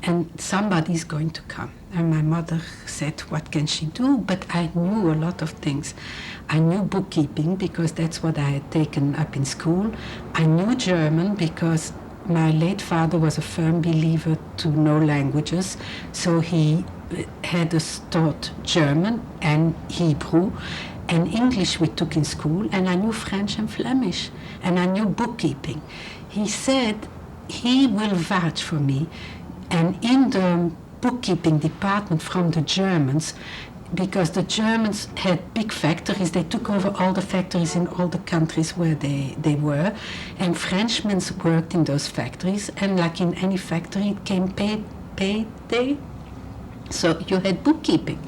and somebody's going to come. And my mother said, what can she do? But I knew a lot of things. I knew bookkeeping, because that's what I had taken up in school. I knew German, because my late father was a firm believer to know languages, so he had us taught German and Hebrew, and English we took in school, and I knew French and Flemish, and I knew bookkeeping. He said he will vouch for me, and in the bookkeeping department from the Germans, because the Germans had big factories, they took over all the factories in all the countries where they were, and Frenchmen worked in those factories, and like in any factory, it came payday. So you had bookkeeping,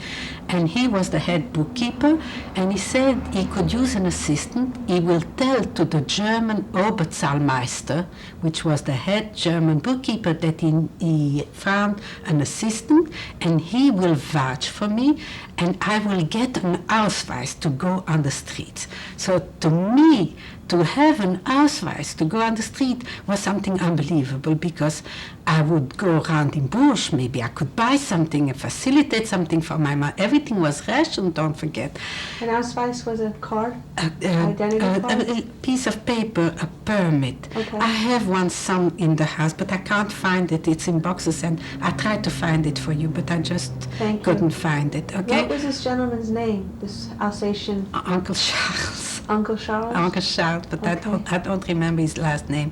and he was the head bookkeeper, and he said he could use an assistant. He will tell to the German Oberzahlmeister, which was the head German bookkeeper, that he found an assistant, and he will vouch for me, and I will get an Ausweis to go on the streets. So to me, to have an Ausweis to go on the street was something unbelievable, because I would go around in Bush, maybe I could buy something and facilitate something for my mom. Everything was rationed, don't forget. An Ausweis was a card? Identity card? A piece of paper, a permit. Okay. I have one some in the house, but I can't find it. It's in boxes, and I tried to find it for you, but I just couldn't find it. Okay. What was this gentleman's name, this Alsatian? Uncle Charles. Uncle Charles? Uncle Charles, but Okay. I don't remember his last name.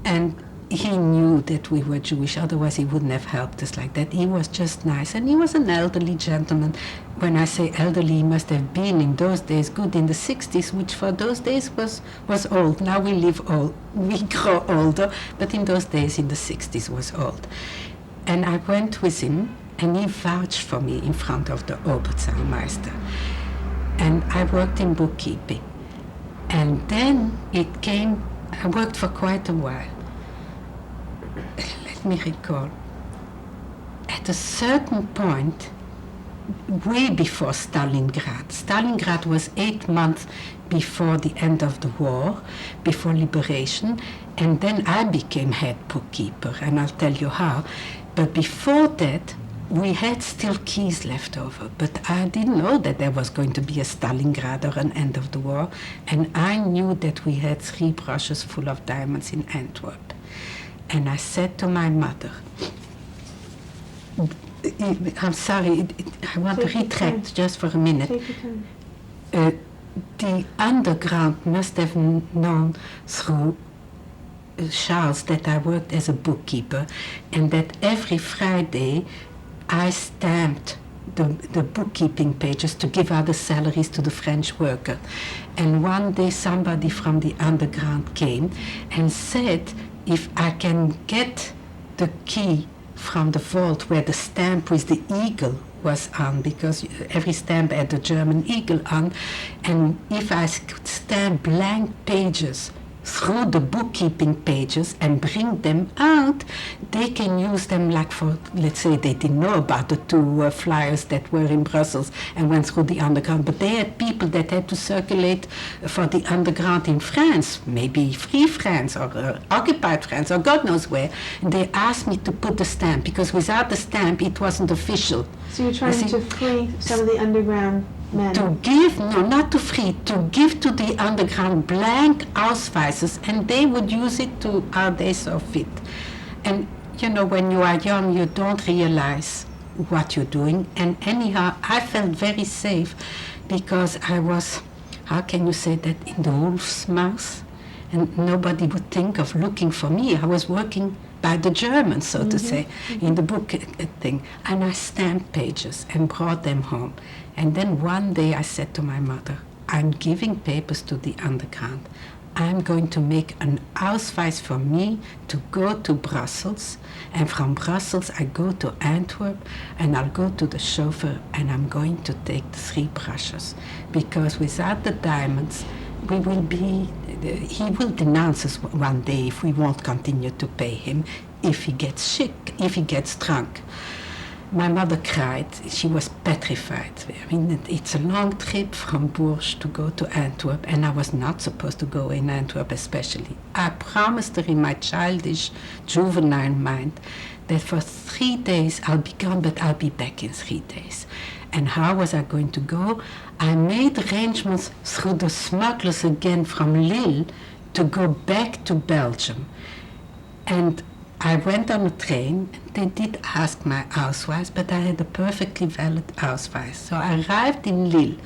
And he knew that we were Jewish, otherwise he wouldn't have helped us like that. He was just nice, and he was an elderly gentleman. When I say elderly, he must have been in those days good in the 60s, which for those days was old. Now we live old, we grow older, but in those days, in the 60s, was old. And I went with him, and he vouched for me in front of the Oberzahlmeister. And I worked in bookkeeping. And then it came, I worked for quite a while. Let me recall. At a certain point, way before Stalingrad was 8 months before the end of the war, before liberation, and then I became head bookkeeper, and I'll tell you how. But before that, we had still keys left over, but I didn't know that there was going to be a Stalingrad or an end of the war, and I knew that we had 3 brushes full of diamonds in Antwerp. And I said to my mother, I'm sorry, I want to retract just for a minute. Take your time. The underground must have known through Charles that I worked as a bookkeeper, and that every Friday I stamped the bookkeeping pages to give out the salaries to the French worker. And one day somebody from the underground came and said, if I can get the key from the vault where the stamp with the eagle was on, because every stamp had the German eagle on, and if I could stamp blank pages through the bookkeeping pages and bring them out, they can use them like for, let's say they didn't know about the two flyers that were in Brussels and went through the underground, but they had people that had to circulate for the underground in France, maybe Free France or Occupied France or God knows where, and they asked me to put the stamp, because without the stamp it wasn't official. So you're trying to free some of the underground men? To give, no, not to free, to give to the underground blank Ausweises, and they would use it to how they saw fit. And you know, when you are young, you don't realize what you're doing. And anyhow, I felt very safe because I was, how can you say that, in the wolf's mouth? And nobody would think of looking for me. I was working by the Germans, so to say, in the book thing. And I stamped pages and brought them home. And then one day I said to my mother, I'm giving papers to the underground. I'm going to make an Ausweis for me to go to Brussels, and from Brussels I go to Antwerp, and I'll go to the chauffeur, and I'm going to take the 3 brushes, because without the diamonds we will be, he will denounce us one day if we won't continue to pay him, if he gets sick, if he gets drunk. My mother cried. She was petrified. I mean, it's a long trip from Bourges to go to Antwerp, and I was not supposed to go in Antwerp especially. I promised her in my childish, juvenile mind that for 3 days I'll be gone, but I'll be back in 3 days. And how was I going to go? I made arrangements through the smugglers again from Lille to go back to Belgium. And I went on a train. They did ask my Ausweis, but I had a perfectly valid Ausweis. So I arrived in Lille.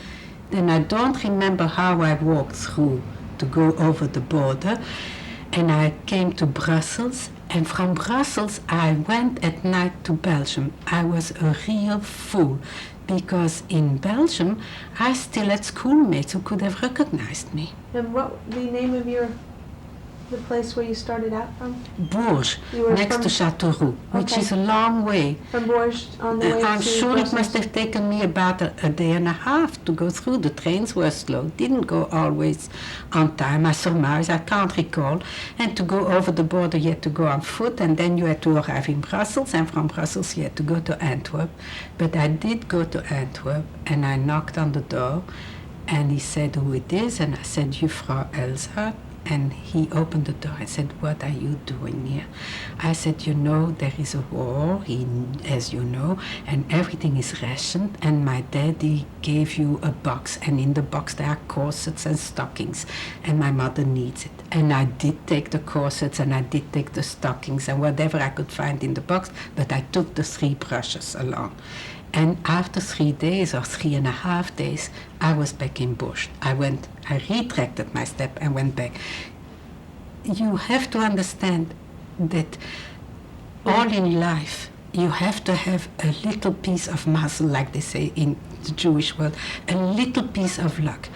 Then I don't remember how I walked through to go over the border. And I came to Brussels. And from Brussels, I went at night to Belgium. I was a real fool, because in Belgium, I still had schoolmates who could have recognized me. And what the name of the place where you started out from? Bourges, You were next from- to Châteauroux, which Okay. is a long way. From Bourges on the way I'm to sure it must Brussels? have taken me about a day and a half to go through. The trains were slow, didn't go always on time. I surmise, I can't recall. And to go over the border, you had to go on foot, and then you had to arrive in Brussels, and from Brussels you had to go to Antwerp. But I did go to Antwerp, and I knocked on the door, and he said who it is, and I said, Juffrouw Elsa. And he opened the door and said, what are you doing here? I said, you know, there is a war, as you know, and everything is rationed, and my daddy gave you a box, and in the box there are corsets and stockings, and my mother needs it. And I did take the corsets, and I did take the stockings, and whatever I could find in the box, but I took the 3 brushes along. And after 3 days or 3.5 days, I was back in Bourges. I retracted my step and went back. You have to understand that all in life, you have to have a little piece of muscle, like they say in the Jewish world, a little piece of luck.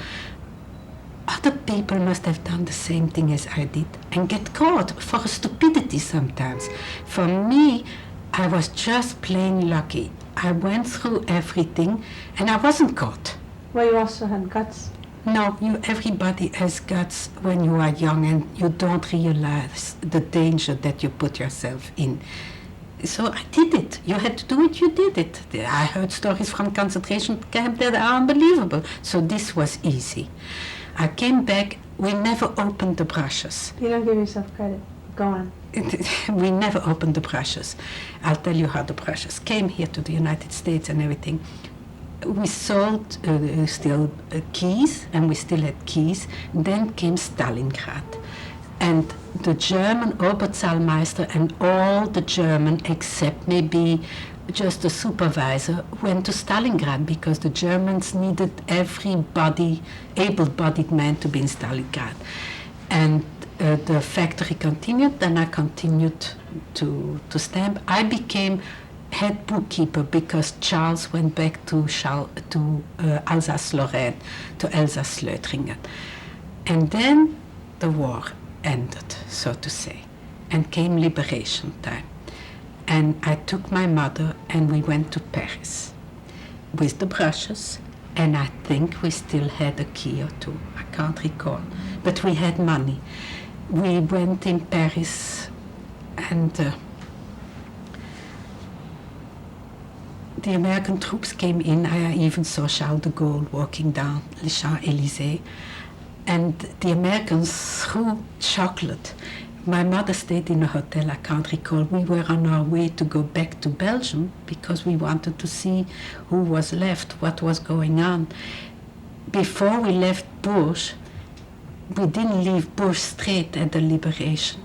Other people must have done the same thing as I did and get caught for stupidity sometimes. For me, I was just plain lucky. I went through everything, and I wasn't caught. Well, you also had guts. No, everybody has guts when you are young, and you don't realize the danger that you put yourself in. So I did it. You had to do it, you did it. I heard stories from concentration camp that are unbelievable. So this was easy. I came back. We never opened the brushes. You don't give yourself credit. Go on. We never opened the brushes. I'll tell you how the brushes came here to the United States and everything. We sold still keys, and we still had keys. Then came Stalingrad. And the German Oberzahlmeister and all the German, except maybe just the supervisor, went to Stalingrad because the Germans needed everybody, able-bodied man, to be in Stalingrad. And the factory continued, then I continued to stamp. I became head bookkeeper because Charles went back to Alsace-Lorraine, to Elsass-Leuthringen. And then the war ended, so to say, and came liberation time. And I took my mother and we went to Paris. with the brushes, and I think we still had a key or two. I can't recall. But we had money. We went in Paris, and the American troops came in. I even saw Charles de Gaulle walking down the Champs-Élysées. And the Americans threw chocolate. My mother stayed in a hotel, I can't recall. We were on our way to go back to Belgium because we wanted to see who was left, what was going on. Before we left Bourges, we didn't leave Bourges straight at the liberation.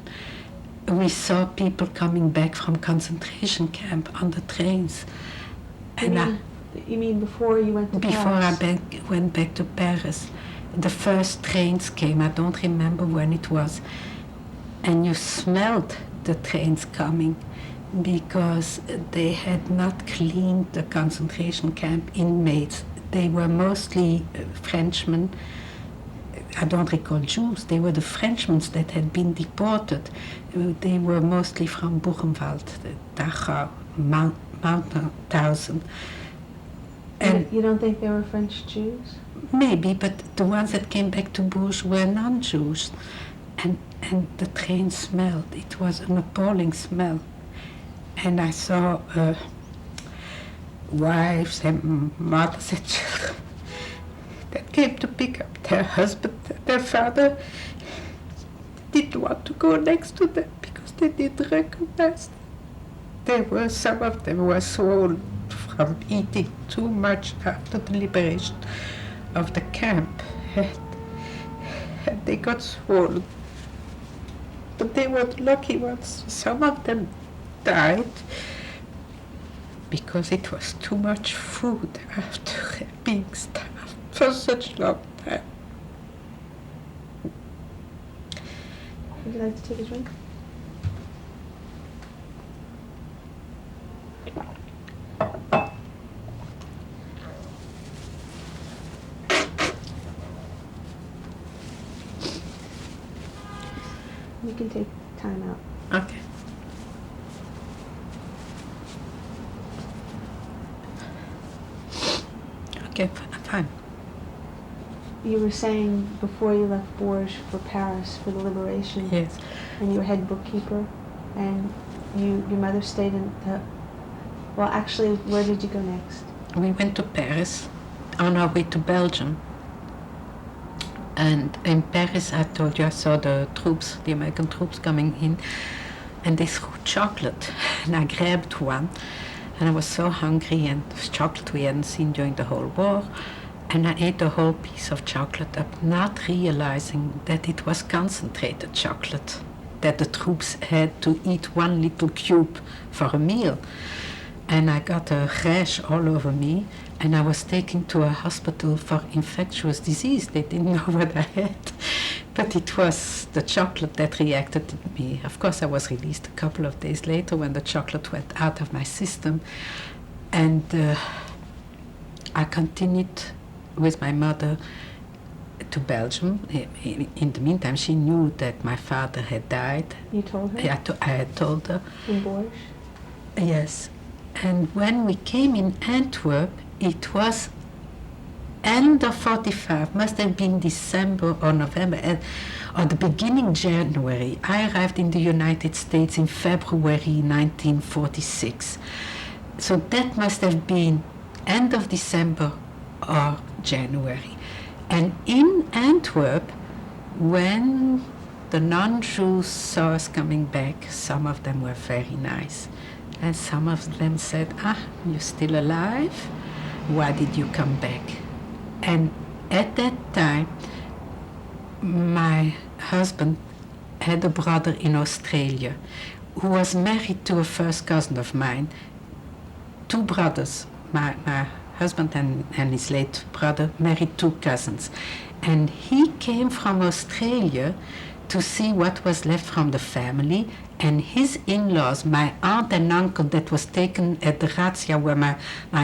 We saw people coming back from concentration camp on the trains. You mean before you went to before Paris? I went back to Paris, the first trains came. I don't remember when it was. And you smelled the trains coming because they had not cleaned the concentration camp inmates. They were mostly Frenchmen. I don't recall Jews. They were the Frenchmen that had been deported. They were mostly from Buchenwald, Dachau, Mauthausen. And you don't think they were French Jews? maybe, but the ones that came back to Bourges were non-Jews. And the train smelled. It was an appalling smell. And I saw wives and mothers and children that came to pick up their husband, their father. They didn't want to go next to them because they didn't recognize them. Some of them were swollen from eating too much after the liberation of the camp. And they got swollen. But they were the lucky ones. Some of them died because it was too much food after being starved for such a long time. Would you like to take a drink? You can take time out. Okay. Okay, fine. You were saying before you left Bourges for Paris for the liberation, Yes. and you were head bookkeeper, and your mother stayed in the. Well, actually, where did you go next? We went to Paris on our way to Belgium. And in Paris, I told you I saw the American troops coming in, and they threw chocolate. And I grabbed one, and I was so hungry, and it was chocolate we hadn't seen during the whole war. And I ate a whole piece of chocolate up, not realizing that it was concentrated chocolate, that the troops had to eat one little cube for a meal. And I got a rash all over me, and I was taken to a hospital for infectious disease. They didn't know what I had, but it was the chocolate that reacted in me. Of course, I was released a couple of days later when the chocolate went out of my system, and I continued with my mother to Belgium. In the meantime, she knew that my father had died. You told her? I had told her. In Bourges? Yes. And when we came in Antwerp, it was end of 45, must have been December or November, or the beginning January. I arrived in the United States in February 1946. So that must have been end of December or January. And in Antwerp, when the non-Jews saw us coming back, some of them were very nice. And some of them said, you're still alive? Why did you come back? And at that time, my husband had a brother in Australia who was married to a first cousin of mine. Two brothers, my husband and his late brother, married two cousins. And he came from Australia to see what was left from the family, and his in-laws, my aunt and uncle that was taken at the razzia where my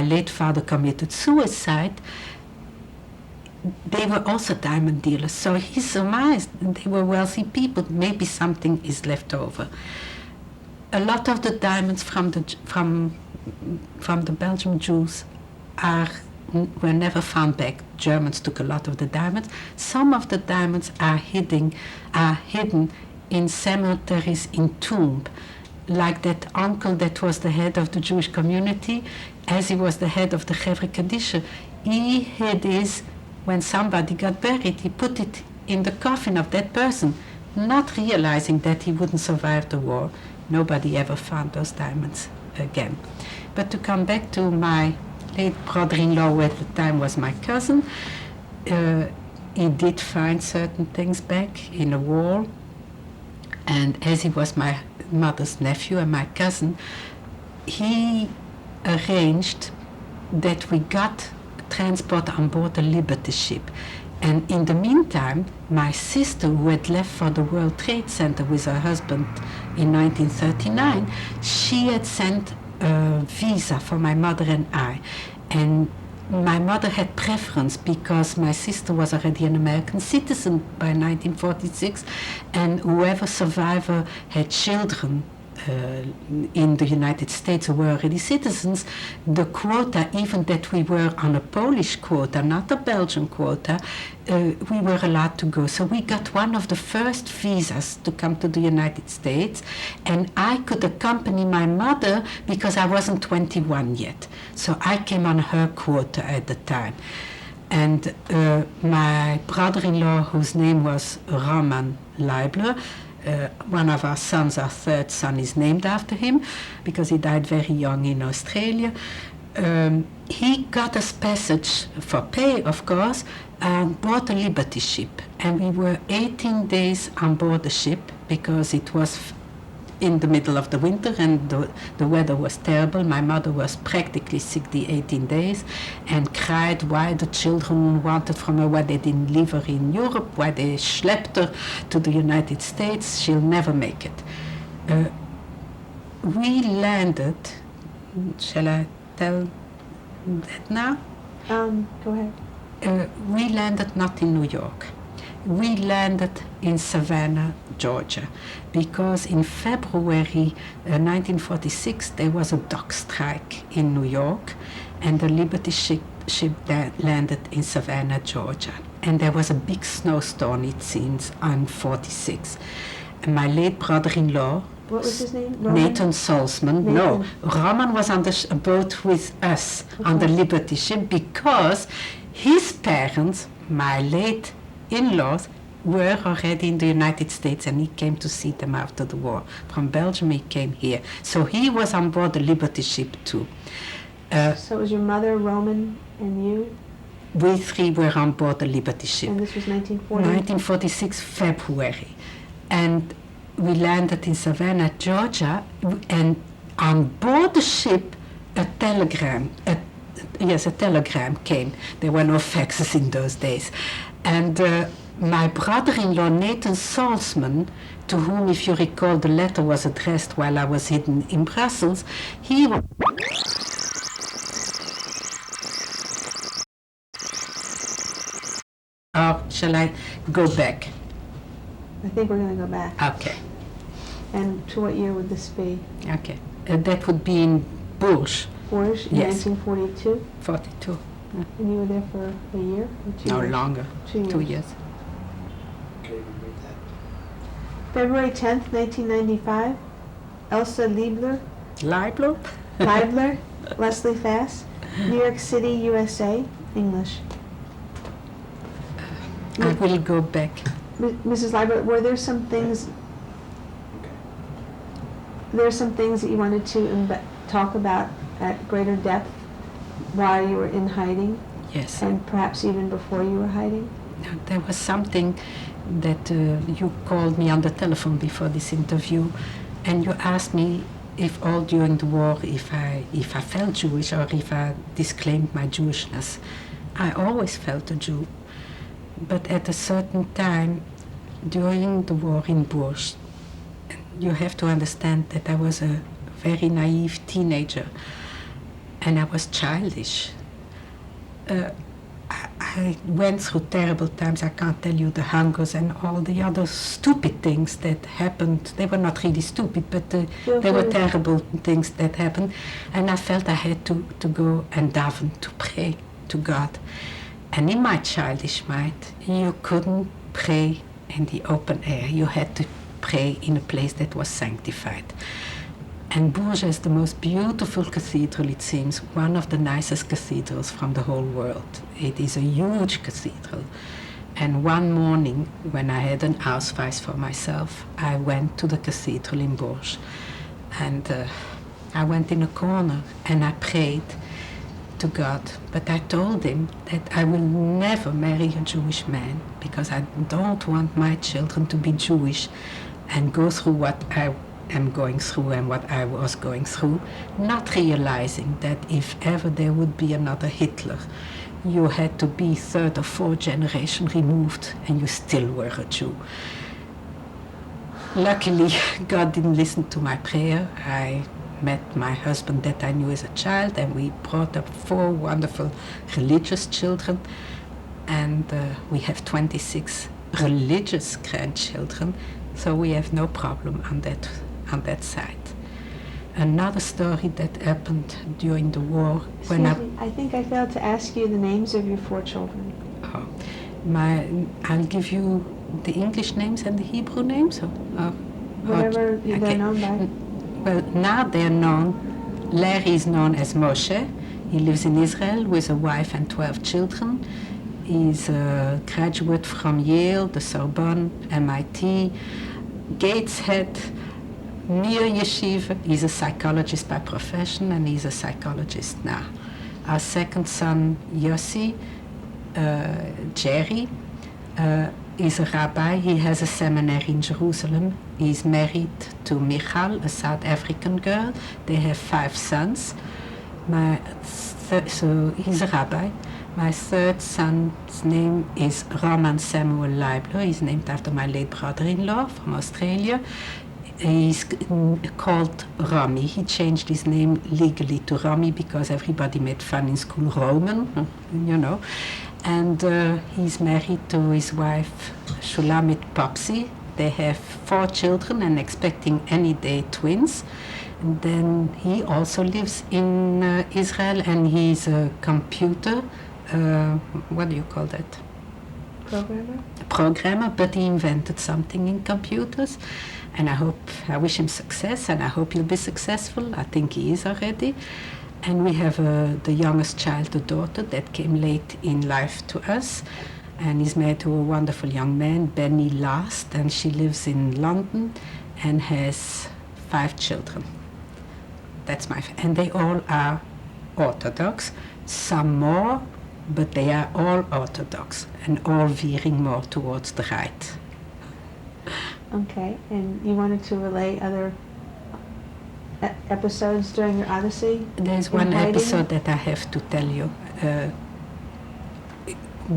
late father committed suicide, they were also diamond dealers. So he surmised they were wealthy people. Maybe something is left over. A lot of the diamonds from the Belgian Jews were never found back. Germans took a lot of the diamonds. Some of the diamonds are hidden in cemeteries in tomb, like that uncle that was the head of the Jewish community, as he was the head of the Chevre Kadisha. He hid his, when somebody got buried, he put it in the coffin of that person, not realizing that he wouldn't survive the war. Nobody ever found those diamonds again. But to come back to my late brother-in-law, who at the time was my cousin, he did find certain things back in a wall. And as he was my mother's nephew and my cousin, he arranged that we got transport on board the Liberty ship. And in the meantime, my sister, who had left for the World Trade Center with her husband in 1939, she had sent a visa for my mother and I. And my mother had preference because my sister was already an American citizen by 1946, and whoever survivor had children in the United States who were already citizens, the quota, even that we were on a Polish quota, not a Belgian quota, we were allowed to go. So we got one of the first visas to come to the United States, and I could accompany my mother because I wasn't 21 yet. So I came on her quota at the time. And my brother-in-law, whose name was Elsa Leibler, one of our sons, our third son, is named after him because he died very young in Australia. He got us passage for pay, of course, and bought a Liberty ship. And we were 18 days on board the ship because it was in the middle of the winter and the weather was terrible. My mother was practically sick the 18 days and cried why the children wanted from her, why they didn't leave her in Europe, why they schlepped her to the United States. She'll never make it. We landed, shall I tell that now? Go ahead. We landed not in New York. We landed in Savannah, Georgia, because in February 1946 there was a dock strike in New York, and the Liberty ship landed in Savannah, Georgia. And there was a big snowstorm, it seems, on 46. And my late brother-in-law, What was his name? Roman? Nathan Salzman. No, Roman was on the boat with us on the Liberty ship because his parents, my late in-laws, were already in the United States, and he came to see them after the war. From Belgium he came here. So he was on board the Liberty ship too. So it was your mother, Roman, and you? We three were on board the Liberty ship. And this was 1940? 1946 February. And we landed in Savannah, Georgia, and on board the ship a telegram came. There were no faxes in those days. And my brother-in-law, Nathan Salzman, to whom, if you recall, the letter was addressed while I was hidden in Brussels, he was... Or shall I go back? I think we're going to go back. Okay, And to what year would this be? okay. That would be in Bourges, Bourges in Yes. 1942? 42. And you were there for a year or 2 No, years? longer. 2 years. 2 years. Okay, we read that. February 10th, 1995, Elsa Leibler, Leibler? Leslie Fass, New York City, USA, English. I will go back. Mrs. Leibler, were there some things, that you wanted to talk about at greater depth while you were in hiding, Yes. and perhaps even before you were hiding? There was something that you called me on the telephone before this interview, and you asked me if all during the war, if I felt Jewish or if I disclaimed my Jewishness. I always felt a Jew, but at a certain time during the war in Bourges, you have to understand that I was a very naive teenager, and I was childish. I I went through terrible times. I can't tell you the hungers and all the other stupid things that happened. They were not really stupid, but they were terrible things that happened. And I felt I had to go and daven, to pray to God. And in my childish mind, you couldn't pray in the open air. You had to pray in a place that was sanctified. And Bourges is the most beautiful cathedral, it seems, one of the nicest cathedrals from the whole world. It is a huge cathedral. And one morning, when I had an Ausweis for myself, I went to the cathedral in Bourges. And I went in a corner and I prayed to God. But I told him that I will never marry a Jewish man because I don't want my children to be Jewish and go through what I am going through and what I was going through, not realizing that if ever there would be another Hitler, you had to be third or fourth generation removed and you still were a Jew. Luckily, God didn't listen to my prayer. I met my husband that I knew as a child, and we brought up 4 wonderful religious children, and we have 26 religious grandchildren, so we have no problem on that side. Another story that happened during the war when I think I failed to ask you the names of your 4 children. I'll give you the English names and the Hebrew names? Whatever they're okay. known by. Well, now they're known. Larry is known as Moshe. He lives in Israel with a wife and 12 children. He's a graduate from Yale, the Sorbonne, MIT, Gateshead, near Yeshiva. He's a psychologist by profession, and he's a psychologist now. Our second son, Yossi, Jerry, is a rabbi. He has a seminary in Jerusalem. He's married to Michal, a South African girl. They have 5 sons. So he's a rabbi. My third son's name is Roman Samuel Leibler. He's named after my late brother-in-law from Australia. He's called Romy. He changed his name legally to Romy because everybody made fun in school, Roman, you know. And he's married to his wife, Shulamit Popsy. They have 4 children and expecting any day twins. And then he also lives in Israel, and he's a computer, what do you call that? Programmer, but he invented something in computers. And I wish him success, and I hope he'll be successful. I think he is already. And we have the youngest child, a daughter, that came late in life to us. And is married to a wonderful young man, Benny Last, and she lives in London and has 5 children. That's and they all are Orthodox, some more, but they are all Orthodox and all veering more towards the right. Okay, and you wanted to relay other episodes during your Odyssey? There's one episode that I have to tell you.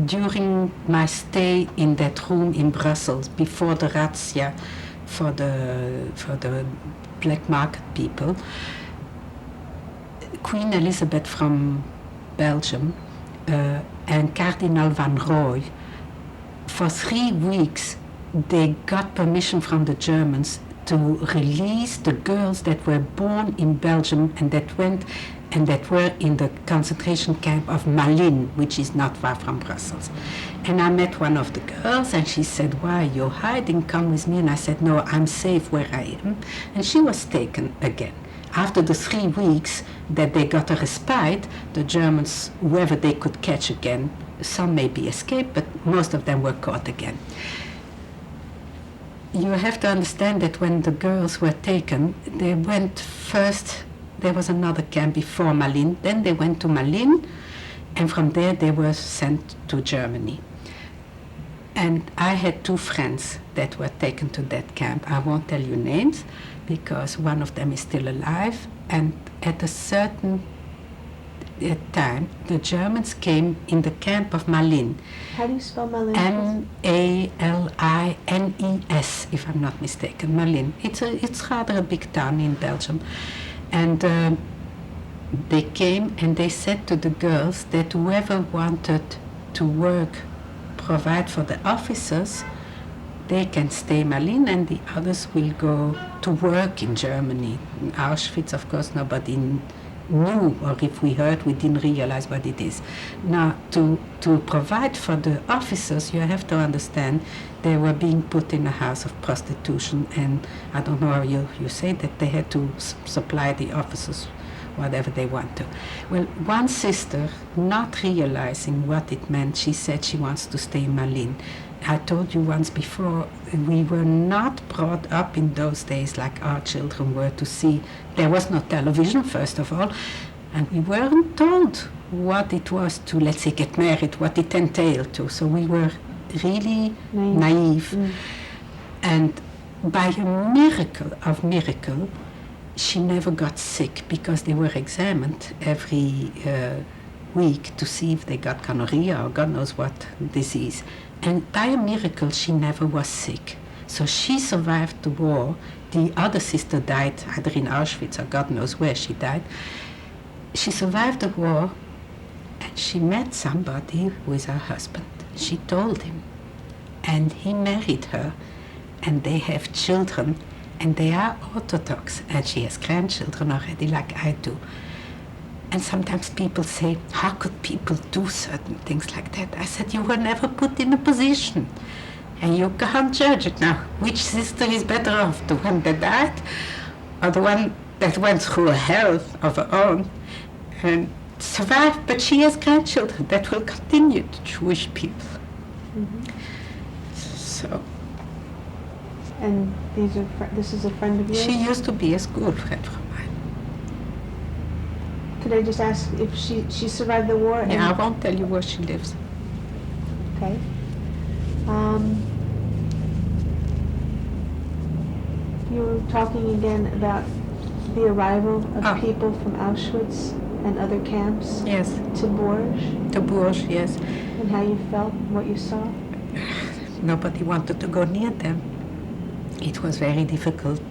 During my stay in that room in Brussels, before the razzia for the black market people, Queen Elizabeth from Belgium and Cardinal van Rooij, for 3 weeks, they got permission from the Germans to release the girls that were born in Belgium and that were in the concentration camp of Malines, which is not far from Brussels. And I met one of the girls, and she said, "Why are you hiding? Come with me." And I said, "No, I'm safe where I am." And she was taken again. After the 3 weeks that they got a respite, the Germans, whoever they could catch again, some maybe escaped, but most of them were caught again. You have to understand that when the girls were taken, they went first, there was another camp before Malines, then they went to Malines, and from there they were sent to Germany. And I had 2 friends that were taken to that camp. I won't tell you names, because one of them is still alive, and at a certain time, the Germans came in the camp of Malines. How do you spell Malines? M-A-L-I-N-E-S, if I'm not mistaken, Malines. It's rather a big town in Belgium. And they came and they said to the girls that whoever wanted to work, provide for the officers, they can stay in Malin and the others will go to work in Germany. In Auschwitz, of course, nobody knew, or if we heard, we didn't realize what it is. Now, to provide for the officers, you have to understand they were being put in a house of prostitution, and I don't know how you say that they had to supply the officers whatever they want to. Well, one sister, not realizing what it meant, she said she wants to stay in Malin. I told you once before, we were not brought up in those days like our children were to see. There was no television, first of all, and we weren't told what it was to, let's say, get married, what it entailed to. So we were really naive. And by a miracle of miracle, she never got sick because they were examined every week to see if they got gonorrhea or God knows what disease. And by a miracle, she never was sick. So she survived the war. The other sister died either in Auschwitz or God knows where she died. She survived the war, and she met somebody who is her husband. She told him, and he married her, and they have children, and they are Orthodox, and she has grandchildren already like I do. And sometimes people say, how could people do certain things like that? I said, you were never put in a position, and you can't judge it now. Which sister is better off, the one that died or the one that went through a hell of her own and survived? But she has grandchildren that will continue, the Jewish people. So. And this is a friend of yours? She used to be a school friend of mine. Could I just ask if she survived the war? Yeah, I won't tell you where she lives. Okay. You were talking again about the arrival of people from Auschwitz and other camps. Yes. To Bourges. To Bourges, yes. And how you felt, what you saw. Nobody wanted to go near them. It was very difficult.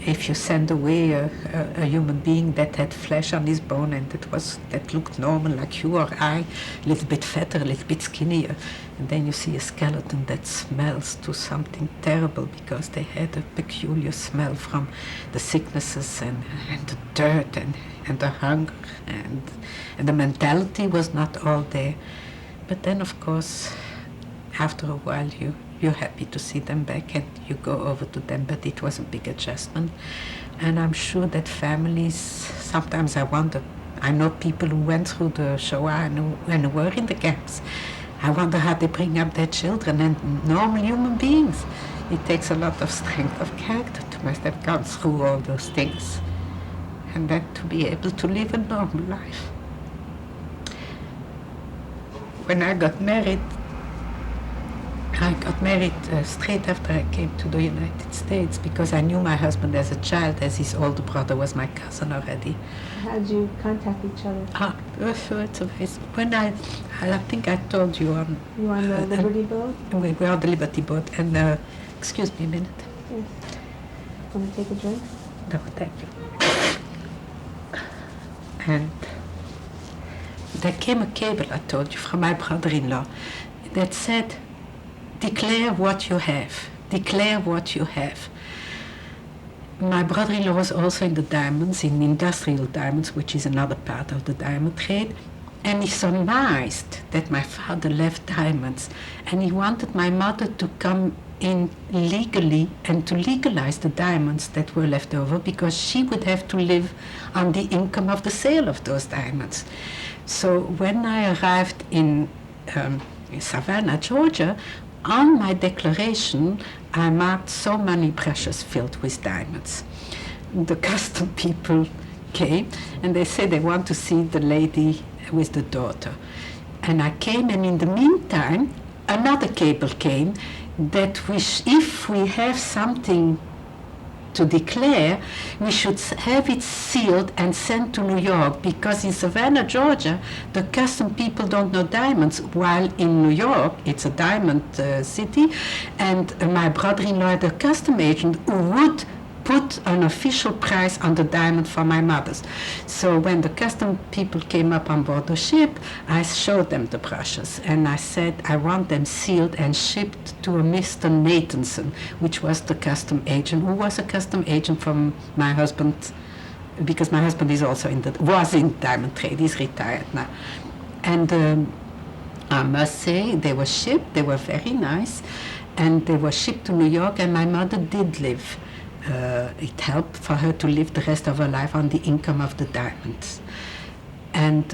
If you send away a human being that had flesh on his bone and that looked normal like you or I, a little bit fatter, a little bit skinnier, and then you see a skeleton that smells to something terrible because they had a peculiar smell from the sicknesses and the dirt and the hunger and the mentality was not all there. But then, of course, after a while you're happy to see them back and you go over to them, but it was a big adjustment. And I'm sure that families, sometimes I wonder, I know people who went through the Shoah and who were in the camps. I wonder how they bring up their children and normal human beings. It takes a lot of strength of character to must have gone through all those things and then to be able to live a normal life. When I got married straight after I came to the United States because I knew my husband as a child, as his older brother was my cousin already. How did you contact each other? When I think I told you on... You were on the Liberty boat? We were on the Liberty boat, and excuse me a minute. Yes. Want to take a drink? No, thank you. And there came a cable, I told you, from my brother-in-law that said, declare what you have. Declare what you have. My brother-in-law was also in the diamonds, in industrial diamonds, which is another part of the diamond trade. And he surmised that my father left diamonds. And he wanted my mother to come in legally and to legalize the diamonds that were left over because she would have to live on the income of the sale of those diamonds. So when I arrived in Savannah, Georgia, on my declaration, I marked so many brushes filled with diamonds. The custom people came and they said they want to see the lady with the daughter. And I came, and in the meantime, another cable came that if we have something to declare, we should have it sealed and sent to New York, because in Savannah, Georgia, the custom people don't know diamonds, while in New York, it's a diamond city, and my brother-in-law, the custom agent, who would put an official price on the diamond for my mother's. So when the custom people came up on board the ship, I showed them the brushes, and I said I want them sealed and shipped to a Mr. Nathanson, which was the custom agent, who was a custom agent from my husband, because my husband is also was in diamond trade. He's retired now. And I must say, they were shipped, they were very nice, and they were shipped to New York, and my mother did live. It helped for her to live the rest of her life on the income of the diamonds. And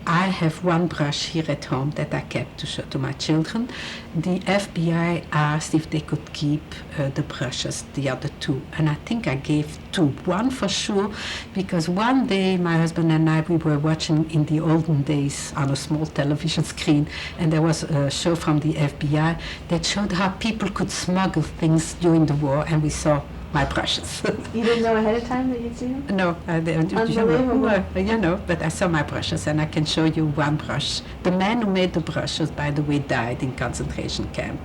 I have one brush here at home that I kept to show to my children. The FBI asked if they could keep the brushes, the other two, and I think I gave two. One for sure, because one day my husband and I, we were watching in the olden days on a small television screen, and there was a show from the FBI that showed how people could smuggle things during the war, and we saw my brushes. You didn't know ahead of time that you'd see them? No, I didn't. Unbelievable. But I saw my brushes, and I can show you one brush. The man who made the brushes, by the way, died in concentration camp.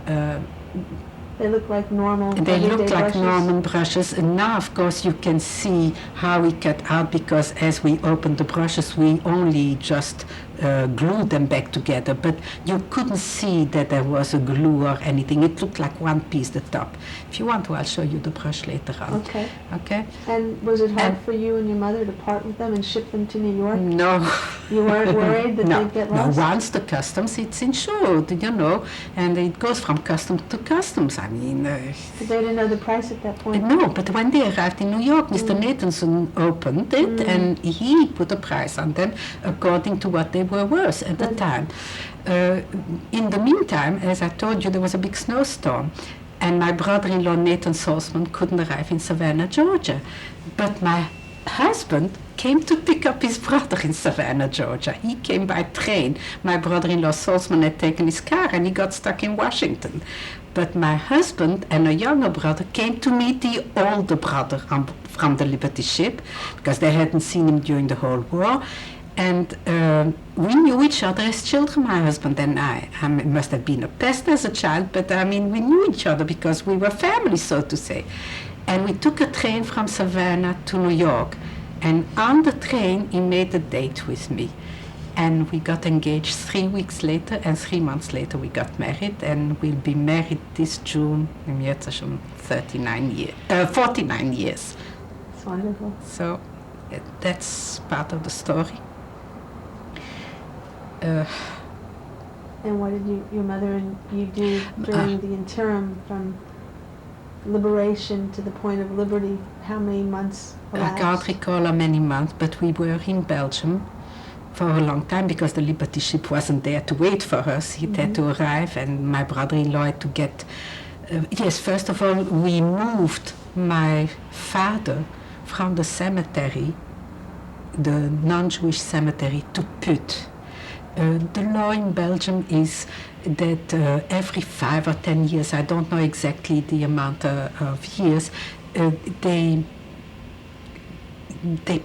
They look like normal. They look like brushes. normal brushes, and now, of course, you can see how we cut out, because as we opened the brushes, we only just glued them back together, but you couldn't see that there was a glue or anything. It looked like one piece, the top. If you want to, I'll show you the brush later on. Okay. Okay? And was it hard for you and your mother to part with them and ship them to New York? No. You weren't worried that they'd get lost? No, once the customs, it's insured, and it goes from customs to customs. I mean... But they didn't know the price at that point? No, but when they arrived in New York, Mr. Nathanson opened it, and he put a price on them according to what they were worth at the time. In the meantime, as I told you, there was a big snowstorm, and my brother-in-law, Nathan Salzman, couldn't arrive in Savannah, Georgia. But my husband came to pick up his brother in Savannah, Georgia. He came by train. My brother-in-law, Salzman, had taken his car, and he got stuck in Washington. But my husband and a younger brother came to meet the older brother from the Liberty ship, because they hadn't seen him during the whole war. And we knew each other as children, my husband and I. I mean, it must have been a pest as a child, but I mean, we knew each other because we were family, so to say. And we took a train from Savannah to New York. And on the train, he made a date with me. And we got engaged 3 weeks later, and 3 months later we got married, and we'll be married this June. And jetzt schon 49 years. It's wonderful. So that's part of the story. And what did your mother and you do during the interim from liberation to the point of liberty? How many months elapsed? I can't recall how many months, but we were in Belgium for a long time because the Liberty ship wasn't there to wait for us. It had to arrive, and my brother-in-law had to get... yes, first of all, we moved my father from the cemetery, the non-Jewish cemetery, to Put. The law in Belgium is that every 5 or 10 years, I don't know exactly the amount of years, they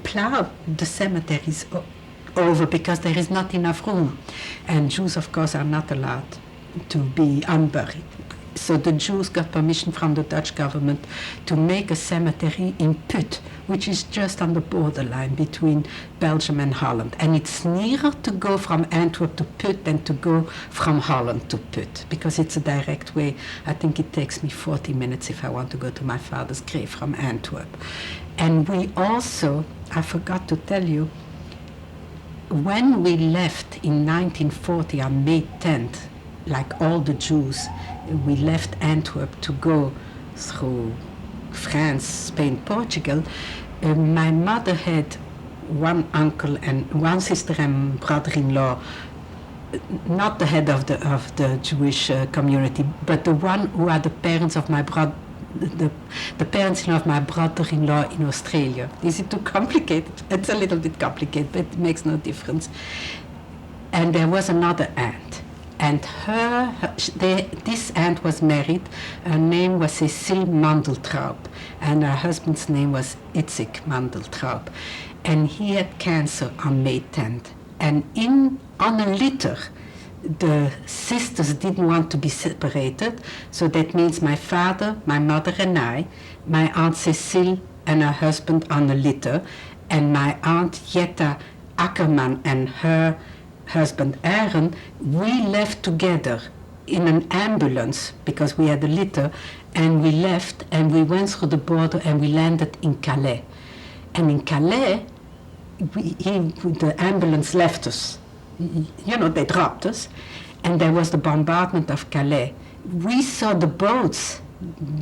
plow the cemeteries over because there is not enough room. And Jews, of course, are not allowed to be unburied. So the Jews got permission from the Dutch government to make a cemetery in Put, which is just on the borderline between Belgium and Holland. And it's nearer to go from Antwerp to Put than to go from Holland to Put, because it's a direct way. I think it takes me 40 minutes if I want to go to my father's grave from Antwerp. And we also, I forgot to tell you, when we left in 1940 on May 10th, like all the Jews, we left Antwerp to go through France, Spain, Portugal. My mother had one uncle and one sister and brother-in-law, not the head of the Jewish community, but the one who are the parents of my brother. The parents-in-law of my brother-in-law in Australia. Is it too complicated? It's a little bit complicated, but it makes no difference. And there was another aunt. And this aunt was married. Her name was Cecile Mandeltraub. And her husband's name was Itzik Mandeltraub. And he had cancer on May 10th. And on a litter the sisters didn't want to be separated, so that means my father, my mother and I, my Aunt Cecile and her husband on a litter, and my Aunt Jetta Ackerman and her husband Aaron, we left together in an ambulance because we had a litter, and we left and we went through the border and we landed in Calais. And in Calais, the ambulance left us. You know, they dropped us, and there was the bombardment of Calais. We saw the boats,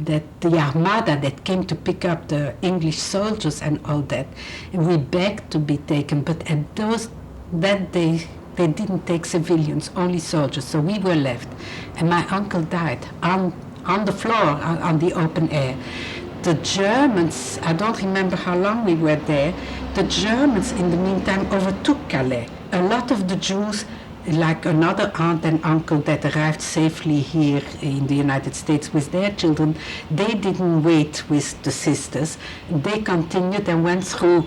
that the armada that came to pick up the English soldiers and all that, and we begged to be taken, but at that day, they didn't take civilians, only soldiers, so we were left. And my uncle died on the floor, on the open air. The Germans, I don't remember how long we were there, the Germans in the meantime overtook Calais. A lot of the Jews, like another aunt and uncle that arrived safely here in the United States with their children, they didn't wait with the sisters. They continued and went through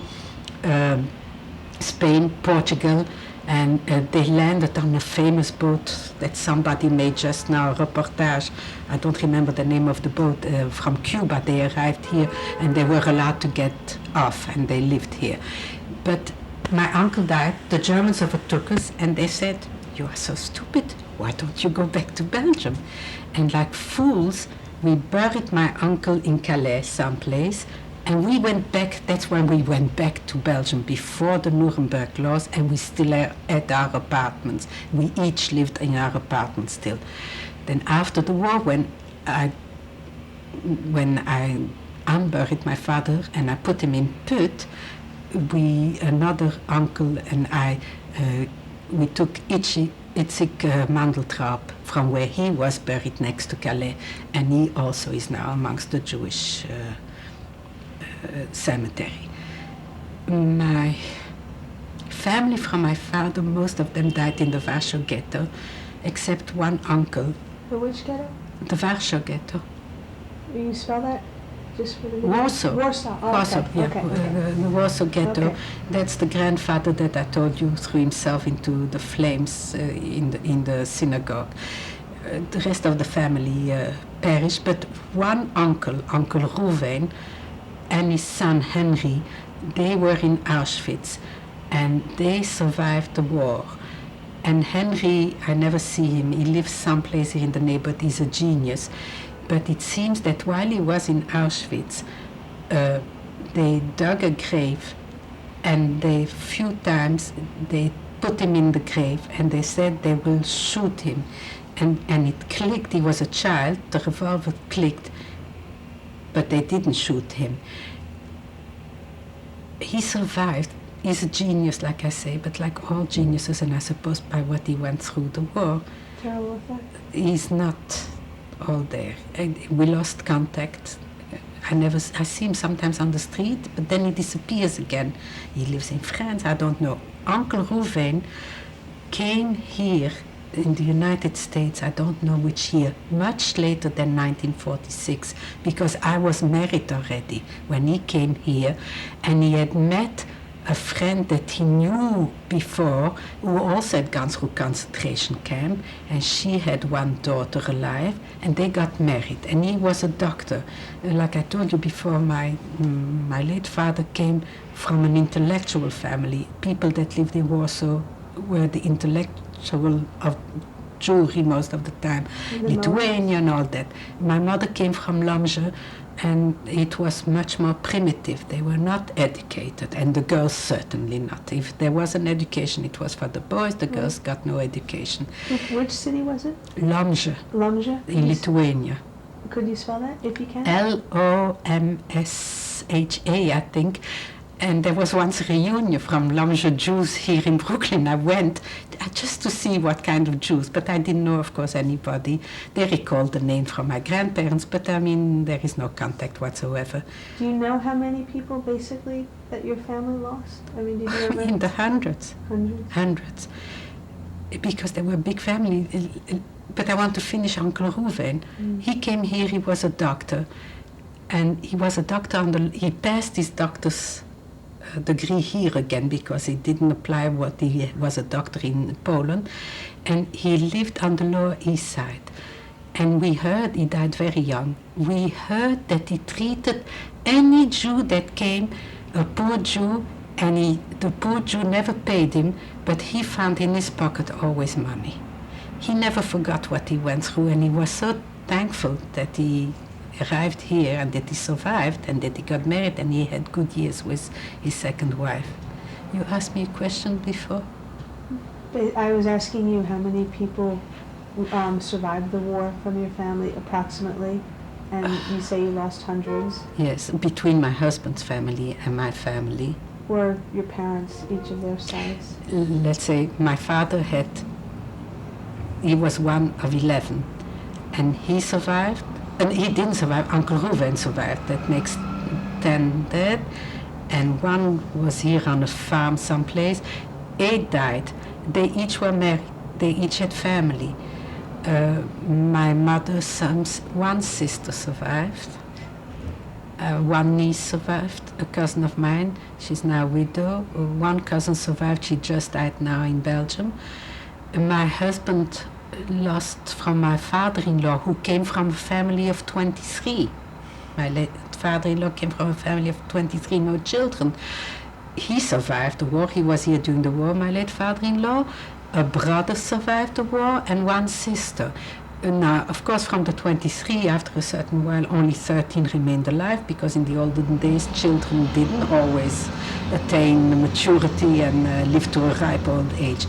Spain, Portugal, and they landed on a famous boat that somebody made just now, a reportage. I don't remember the name of the boat, from Cuba. They arrived here and they were allowed to get off, and they lived here. But my uncle died, the Germans overtook us, and they said, "You are so stupid, why don't you go back to Belgium?" And like fools, we buried my uncle in Calais someplace, and we went back. That's when we went back to Belgium, before the Nuremberg laws, and we still are at our apartments. We each lived in our apartments still. Then after the war, when I unburied my father and I put him in put, another uncle and I, we took Itzig Mandeltraub from where he was buried next to Calais, and he also is now amongst the Jewish cemetery. My family from my father, most of them died in the Warsaw Ghetto, except one uncle. The which ghetto? The Warsaw Ghetto. Will you spell that? Just for the Warsaw. Warsaw. Oh, Warsaw, okay. yeah. Okay. The Warsaw Ghetto. Okay. That's the grandfather that I told you threw himself into the flames in the synagogue. The rest of the family perished, but one uncle, Uncle Rouven, and his son Henry, they were in Auschwitz, and they survived the war. And Henry, I never see him. He lives someplace here in the neighborhood. He's a genius. But it seems that while he was in Auschwitz, they dug a grave, and they few times they put him in the grave, and they said they will shoot him. And it clicked. He was a child. The revolver clicked, but they didn't shoot him. He survived. He's a genius, like I say, but like all geniuses, and I suppose by what he went through the war, Terrible effect. he's not all there. We lost contact. I see him sometimes on the street, but then he disappears again. He lives in France, I don't know. Uncle Rouven came here in the United States, I don't know which year, much later than 1946, because I was married already when he came here, and he had met a friend that he knew before, who also had gone through concentration camp, and she had one daughter alive, and they got married, and he was a doctor. Like I told you before, my late father came from an intellectual family. People that lived in Warsaw were the intellectual of Jewry most of the time, Lithuania and all that. My mother came from Lomge, and it was much more primitive. They were not educated, and the girls certainly not. If there was an education, it was for the boys. The girls got no education. Which city was it? Lomge, Lomge? in Lithuania. Could you spell that, if you can? Lomsha, I think. And there was once a reunion from Lomge Jews here in Brooklyn. I went just to see what kind of Jews, but I didn't know, of course, anybody. They recalled the name from my grandparents, but I mean, there is no contact whatsoever. Do you know how many people, basically, that your family lost? I mean, did you ever? In the hundreds. Hundreds. Because they were a big family. But I want to finish Uncle Rouven. He came here, he was a doctor. And he was a doctor he passed his doctor's degree here again because he didn't apply what he was a doctor in Poland, and he lived on the Lower East Side. And we heard he died very young. We heard that he treated any Jew that came, a poor Jew, and the poor Jew never paid him, but he found in his pocket always money. He never forgot what he went through, and he was so thankful that he arrived here and that he survived and that he got married and he had good years with his second wife. You asked me a question before? I was asking you how many people survived the war from your family approximately, and you say you lost hundreds. Yes, between my husband's family and my family. Were your parents each of their sides? Let's say my father he was one of 11, and he survived, and he didn't survive. Uncle Ruben survived, that makes 10 dead, and one was here on a farm someplace. 8 died. They each were married, they each had family. My mother's one sister survived, one niece survived, a cousin of mine, she's now a widow. One cousin survived, she just died now in Belgium. My husband lost from my father-in-law, who came from a family of 23. My father-in-law came from a family of 23, no children. He survived the war, he was here during the war, my late father-in-law. A brother survived the war and one sister. Now, of course, from the 23, after a certain while, only 13 remained alive, because in the olden days, children didn't always attain maturity and live to a ripe old age.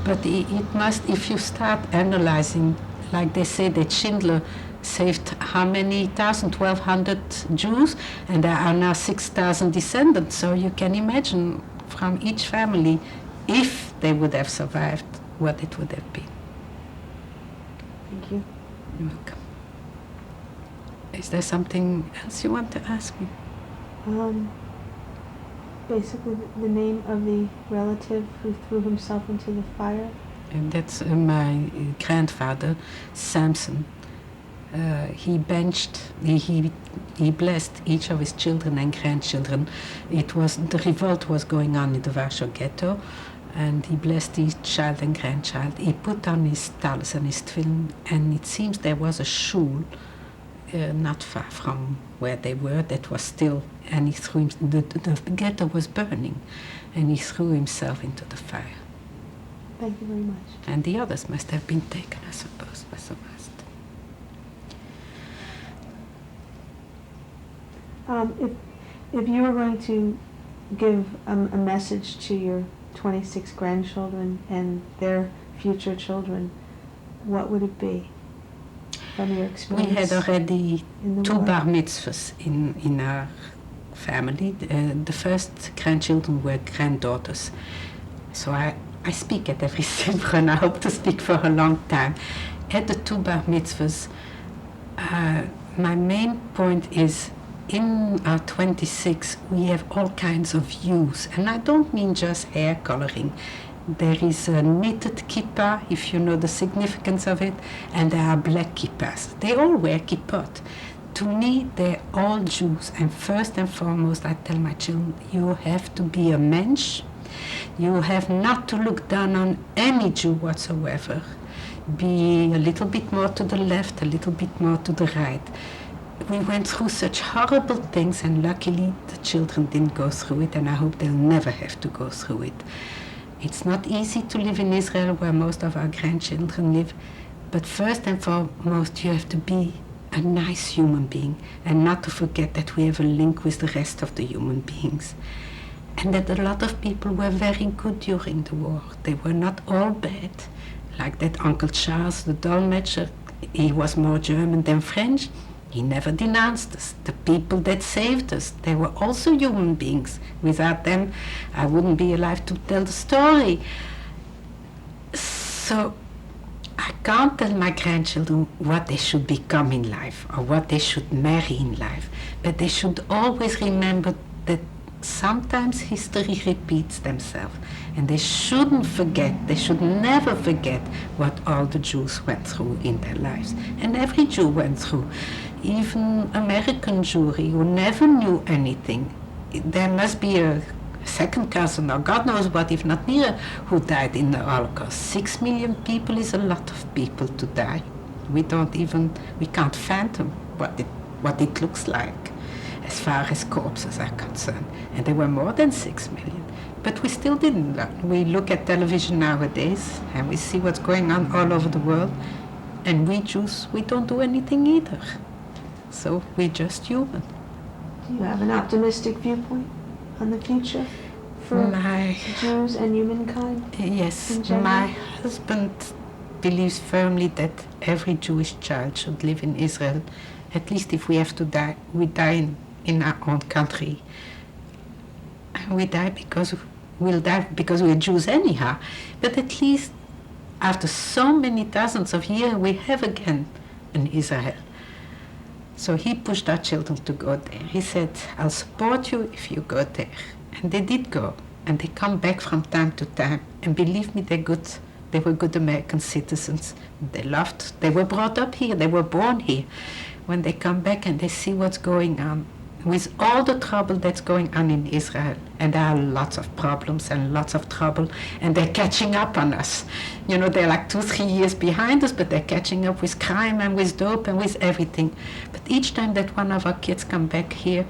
But it must, if you start analyzing, like they say that Schindler saved how many thousand, 1,200 Jews, and there are now 6,000 descendants. So you can imagine from each family, if they would have survived, what it would have been. Thank you. You're welcome. Is there something else you want to ask me? Basically, the name of the relative who threw himself into the fire. And that's my grandfather, Samson. He blessed each of his children and grandchildren. The revolt was going on in the Warsaw Ghetto, and he blessed each child and grandchild. He put on his talus and his tefillin, and it seems there was a shul not far from where they were that was still, and he threw him, the ghetto was burning, and he threw himself into the fire. Thank you very much. And the others must have been taken, I suppose, as a must. If you were going to give a message to your 26 grandchildren and their future children, what would it be from your experience? We had already in the 2 war? bar mitzvahs in our family. The first grandchildren were granddaughters. So I speak at every simcha, and I hope to speak for a long time. At the 2 bar mitzvahs, my main point is, in our 26, we have all kinds of hues, and I don't mean just hair coloring. There is a knitted kippah, if you know the significance of it, and there are black kippahs. They all wear kippot. To me, they're all Jews, and first and foremost, I tell my children, you have to be a mensch. You have not to look down on any Jew whatsoever. Be a little bit more to the left, a little bit more to the right. We went through such horrible things, and luckily the children didn't go through it, and I hope they'll never have to go through it. It's not easy to live in Israel, where most of our grandchildren live, but first and foremost you have to be a nice human being, and not to forget that we have a link with the rest of the human beings. And that a lot of people were very good during the war. They were not all bad. Like that Uncle Charles, the Dolmetscher, he was more German than French. He never denounced us. The people that saved us, they were also human beings. Without them, I wouldn't be alive to tell the story. So I can't tell my grandchildren what they should become in life or what they should marry in life, but they should always remember that sometimes history repeats themselves, and they shouldn't forget, they should never forget what all the Jews went through in their lives. And every Jew went through, even American Jewry who never knew anything. There must be a second cousin, or God knows what, if not near, who died in the Holocaust. 6 million people is a lot of people to die. We can't fathom what it looks like as far as corpses are concerned. And there were more than 6 million. But we still didn't learn. We look at television nowadays and we see what's going on all over the world. And we Jews, we don't do anything either. So we're just human. Do you have an optimistic viewpoint on the future for Jews and humankind? Yes, in general? my husband believes firmly that every Jewish child should live in Israel. At least if we have to die, we die in our own country. We'll die because we're Jews anyhow. But at least after so many thousands of years, we have again an Israel. So he pushed our children to go there. He said, I'll support you if you go there. And they did go. And they come back from time to time. And believe me, they're good. They were good American citizens. They were brought up here. They were born here. When they come back and they see what's going on, with all the trouble that's going on in Israel, and there are lots of problems and lots of trouble, and they're catching up on us. You know, they're like 2-3 years behind us, but they're catching up with crime and with dope and with everything. But each time that one of our kids come back here,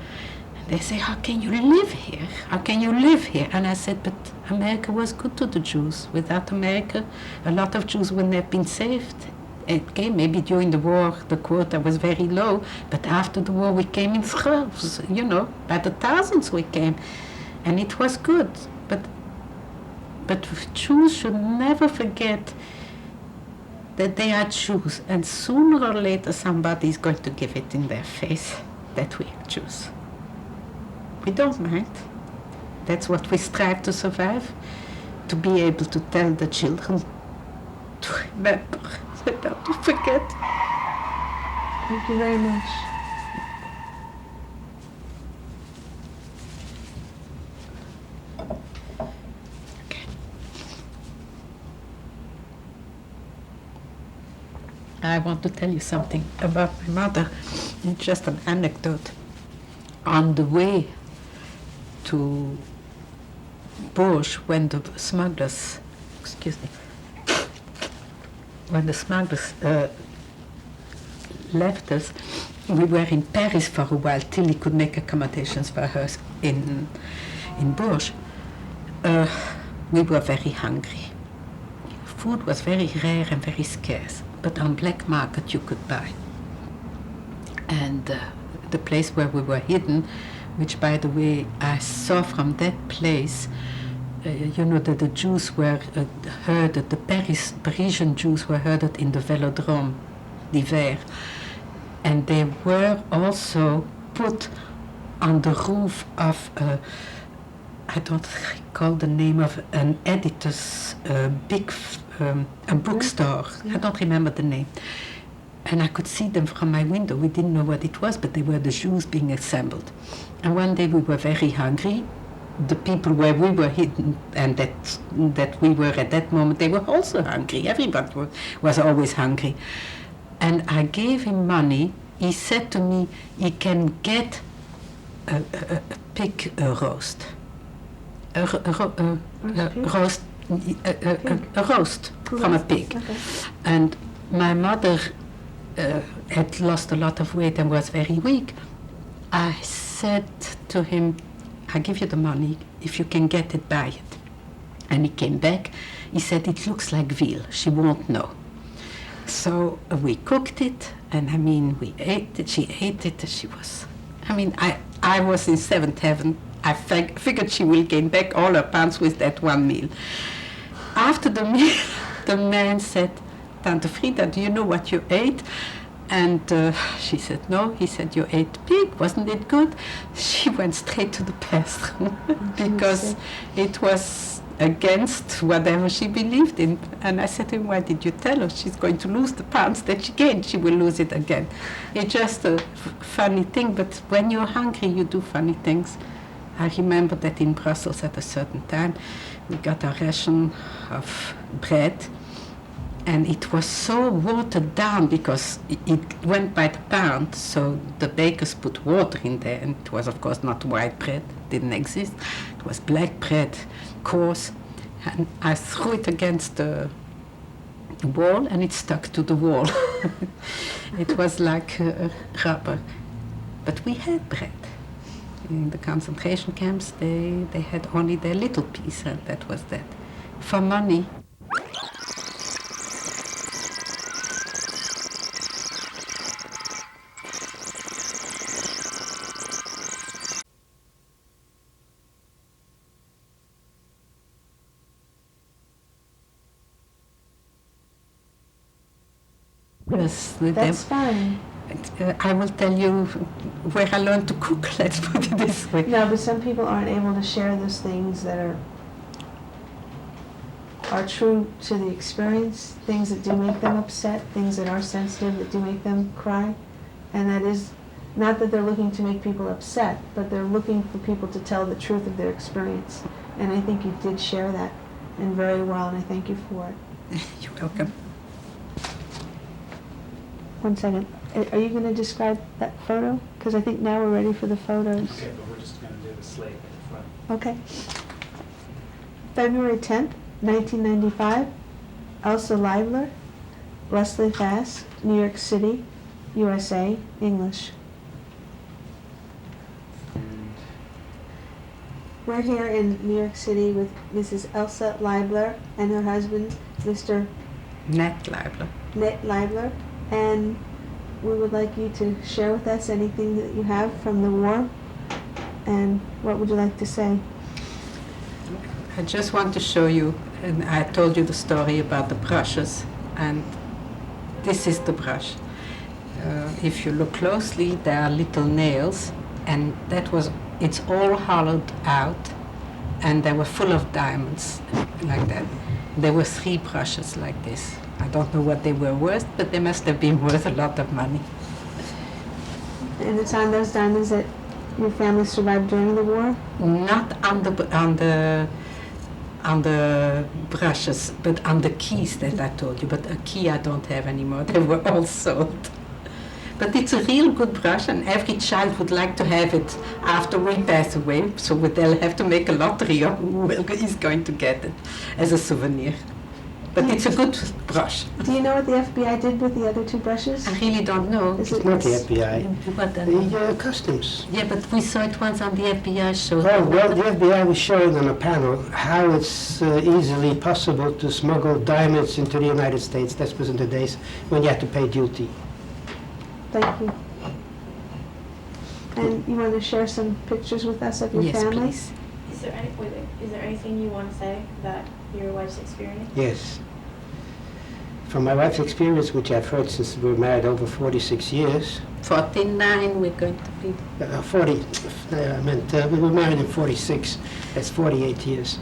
they say, how can you live here? How can you live here? And I said, but America was good to the Jews. Without America, a lot of Jews wouldn't have been saved. It came maybe during the war, the quota was very low, but after the war we came in droves, you know, by the thousands we came, and it was good. But Jews should never forget that they are Jews, and sooner or later somebody is going to give it in their face that we are Jews. We don't mind. That's what we strive to survive, to be able to tell the children to remember. Not to forget. Thank you very much. Okay. I want to tell you something about my mother. It's just an anecdote. On the way to Bourges, when the smugglers, left us, we were in Paris for a while till he could make accommodations for us in Bourges. We were very hungry. Food was very rare and very scarce, but on black market you could buy. And the place where we were hidden, which by the way I saw from that place, you know that the Jews were herded, the Parisian Jews were herded in the Velodrome d'Hiver. And they were also put on the roof of, I don't recall the name of an editor's big a bookstore. I don't remember the name. And I could see them from my window. We didn't know what it was, but they were the Jews being assembled. And one day we were very hungry. The people where we were hidden and that we were at that moment, they were also hungry. Everybody was always hungry. And I gave him money. He said to me, he can get a pig roast. A roast from a pig. Okay. And my mother had lost a lot of weight and was very weak. I said to him, I give you the money, if you can get it, buy it. And he came back, he said, it looks like veal, she won't know. So we cooked it, and I mean, we ate it, she ate it, she was, I mean, I was in seventh heaven. I figured she will gain back all her pounds with that one meal. After the meal, the man said, Tante Frida, do you know what you ate? And she said, no. He said, you ate pig, wasn't it good? She went straight to the bathroom because it was against whatever she believed in. And I said to him, why did you tell her? She's going to lose the pounds that she gained. She will lose it again. It's just a funny thing, but when you're hungry, you do funny things. I remember that in Brussels at a certain time, we got a ration of bread, And it was so watered down because it went by the pound, so the bakers put water in there, and it was of course not white bread, didn't exist. It was black bread, coarse, and I threw it against the wall and it stuck to the wall. It was like rubber. But we had bread. In the concentration camps, they had only their little piece, and that was that. For money. Yes, That's fine. I will tell you where I learned to cook, let's put it this way. No, but some people aren't able to share those things that are true to the experience, things that do make them upset, things that are sensitive, that do make them cry. And that is not that they're looking to make people upset, but they're looking for people to tell the truth of their experience. And I think you did share that, and very well, and I thank you for it. You're welcome. One second. Are you going to describe that photo? Because I think now we're ready for the photos. Okay, but we're just going to do the slate at the front. Okay. February 10th, 1995, Elsa Leibler, Leslie Fass, New York City, USA, English. And We're here in New York City with Mrs. Elsa Leibler and her husband, Mr. Ned Leibler. Ned Leibler, and we would like you to share with us anything that you have from the war, and what would you like to say? I just want to show you, and I told you the story about the brushes, and this is the brush. If you look closely, there are little nails, and it's all hollowed out, and they were full of diamonds, like that. There were 3 brushes like this. I don't know what they were worth, but they must have been worth a lot of money. And it's on those diamonds that your family survived during the war? Not on the brushes, but on the keys that I told you. But a key I don't have anymore. They were all sold. But it's a real good brush, and every child would like to have it after we pass away. So they'll have to make a lottery of who is going to get it as a souvenir. But it's a good brush. Do you know what the FBI did with the other 2 brushes? I really don't know. Is It's not the FBI, What then? the customs. Yeah, but we saw it once on the FBI show. Well, the FBI was showing on a panel how it's easily possible to smuggle diamonds into the United States. That was in the days when you had to pay duty. Thank you. And you want to share some pictures with us of your Yes, family? please. Is there anything you want to say that your wife's experienced? Yes. From my wife's experience, which I've heard since we were married over 46 years, 49 we're going to be. 40, I meant we were married in 46, that's 48 years,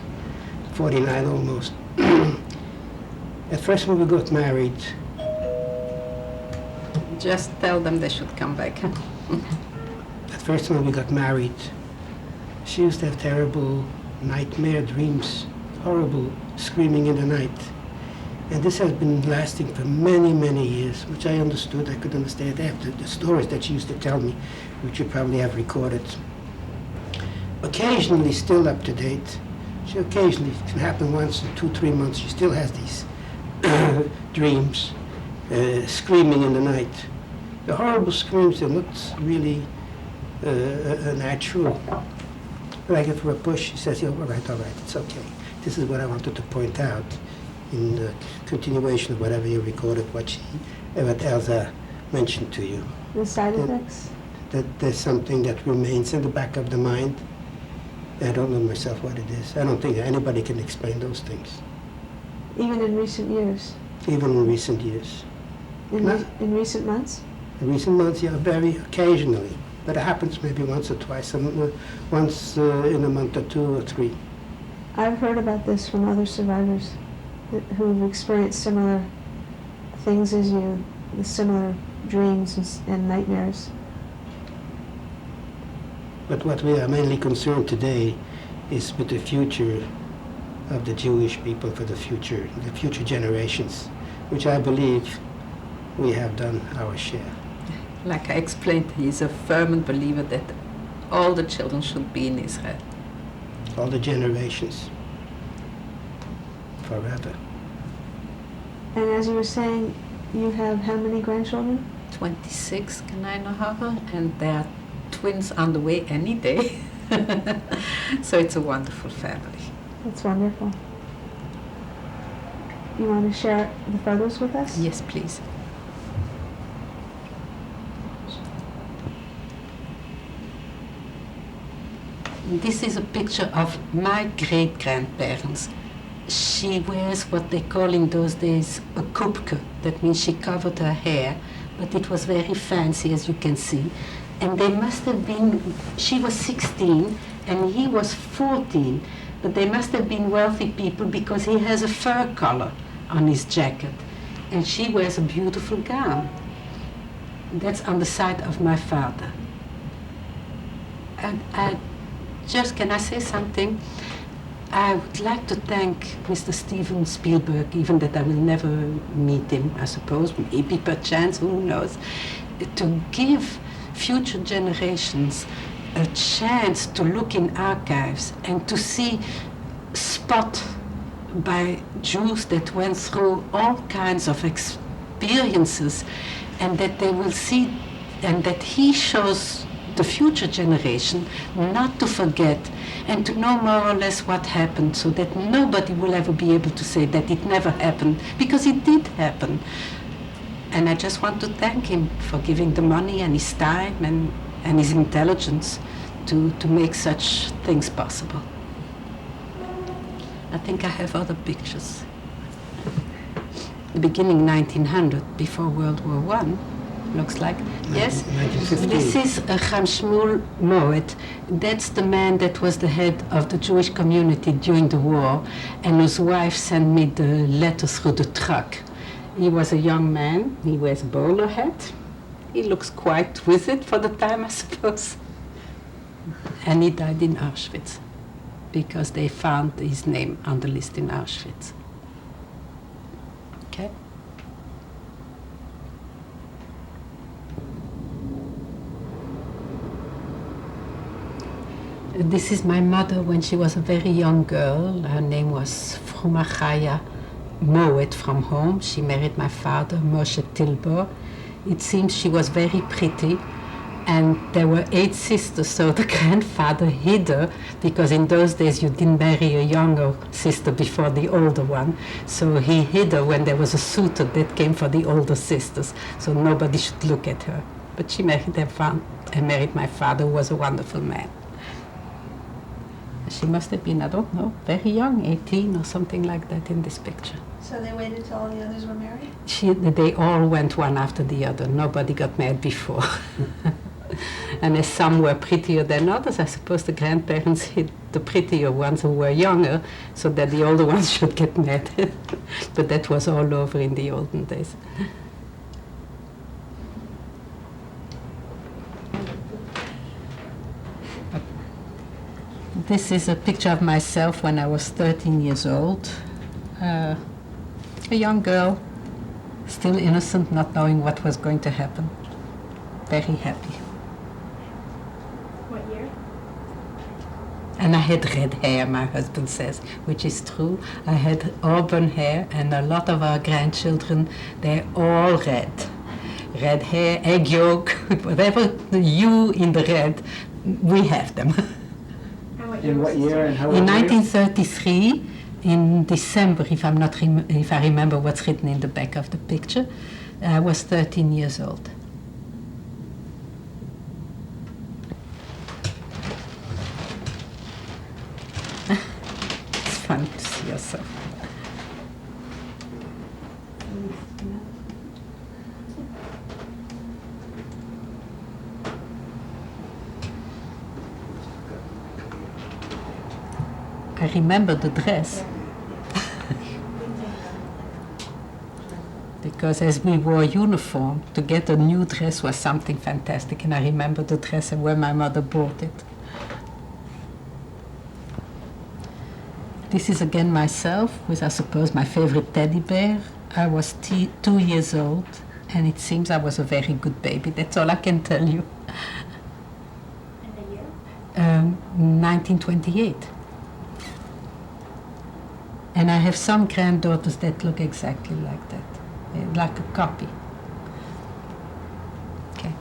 49 almost. At first when we got married, Just tell them they should come back. At first when we got married, she used to have terrible nightmare dreams, horrible screaming in the night. And this has been lasting for many, many years, which I understood. I could understand after the stories that she used to tell me, which you probably have recorded. Occasionally still up to date. She occasionally, it can happen once in 2-3 months, she still has these dreams, screaming in the night. The horrible screams are not really natural. But I give her a push, she says, "Yeah, all right, it's okay." This is what I wanted to point out in the continuation of whatever you recorded, what Elsa mentioned to you. The side Yeah. effects? That there's something that remains in the back of the mind. I don't know myself what it is. I don't think anybody can explain those things, Even in recent years? even in recent years. No. In recent months? In recent months, yeah, very occasionally. But it happens maybe once or twice, once in a month or 2 or 3. I've heard about this from other survivors who've experienced similar things as you, the similar dreams and nightmares. But what we are mainly concerned today is with the future of the Jewish people for the future generations. which I believe we have done our share. Like I explained, he's a firm believer that all the children should be in Israel. All the generations, forever. And as you were saying, you have how many grandchildren? 26, kleine Haare, and there are twins on the way any day. So it's a wonderful family. That's wonderful. You want to share the photos with us? Yes, please. This is a picture of my great-grandparents. She wears what they call in those days a kupke. That means she covered her hair, but it was very fancy, as you can see. And they must have been, she was 16 and he was 14, but they must have been wealthy people because he has a fur collar on his jacket. And she wears a beautiful gown. That's on the side of my father. And can I say something? I would like to thank Mr. Steven Spielberg, even that I will never meet him, I suppose, maybe perchance, who knows, to give future generations a chance to look in archives and to see spot by Jews that went through all kinds of experiences, and that they will see, and that he shows the future generation not to forget and to know more or less what happened, so that nobody will ever be able to say that it never happened, because it did happen. And I just want to thank him for giving the money and his time and his intelligence to make such things possible. I think I have other pictures. The beginning 1900, before World War I, looks like. Yes, 1915. this is Chaim Shmuel Moed. That's the man that was the head of the Jewish community during the war, and his wife sent me the letter through the truck. He was a young man. He wears a bowler hat. He looks quite with it for the time, I suppose. And he died in Auschwitz because they found his name on the list in Auschwitz. Okay. This is my mother when she was a very young girl. Her name was Fruma Chaya Moed from home. She married my father, Moshe Tilbor. It seems she was very pretty, and there were 8 sisters, so the grandfather hid her, because in those days you didn't marry a younger sister before the older one. So he hid her when there was a suitor that came for the older sisters, so nobody should look at her. But she married my father, who was a wonderful man. She must have been, I don't know, very young, 18 or something like that in this picture. So they waited till all the others were married? They all went one after the other. Nobody got married before. And as some were prettier than others, I suppose the grandparents hid the prettier ones who were younger so that the older ones should get married. But that was all over in the olden days. This is a picture of myself when I was 13 years old. A young girl, still innocent, not knowing what was going to happen. Very happy. What year? And I had red hair, my husband says, which is true. I had auburn hair, and a lot of our grandchildren, they're all red. Red hair, egg yolk, whatever the hue in the red, we have them. And what In year? what was this year and how old In were you? 1933, in December, if I remember what's written in the back of the picture, I was 13 years old. It's fun to see yourself. I remember the dress. Because as we wore uniform, to get a new dress was something fantastic, and I remember the dress and where my mother bought it. This is again myself with, I suppose, my favorite teddy bear. I was 2 years old, and it seems I was a very good baby. That's all I can tell you. And the year? 1928. And I have some granddaughters that look exactly like that, like a copy. Okay.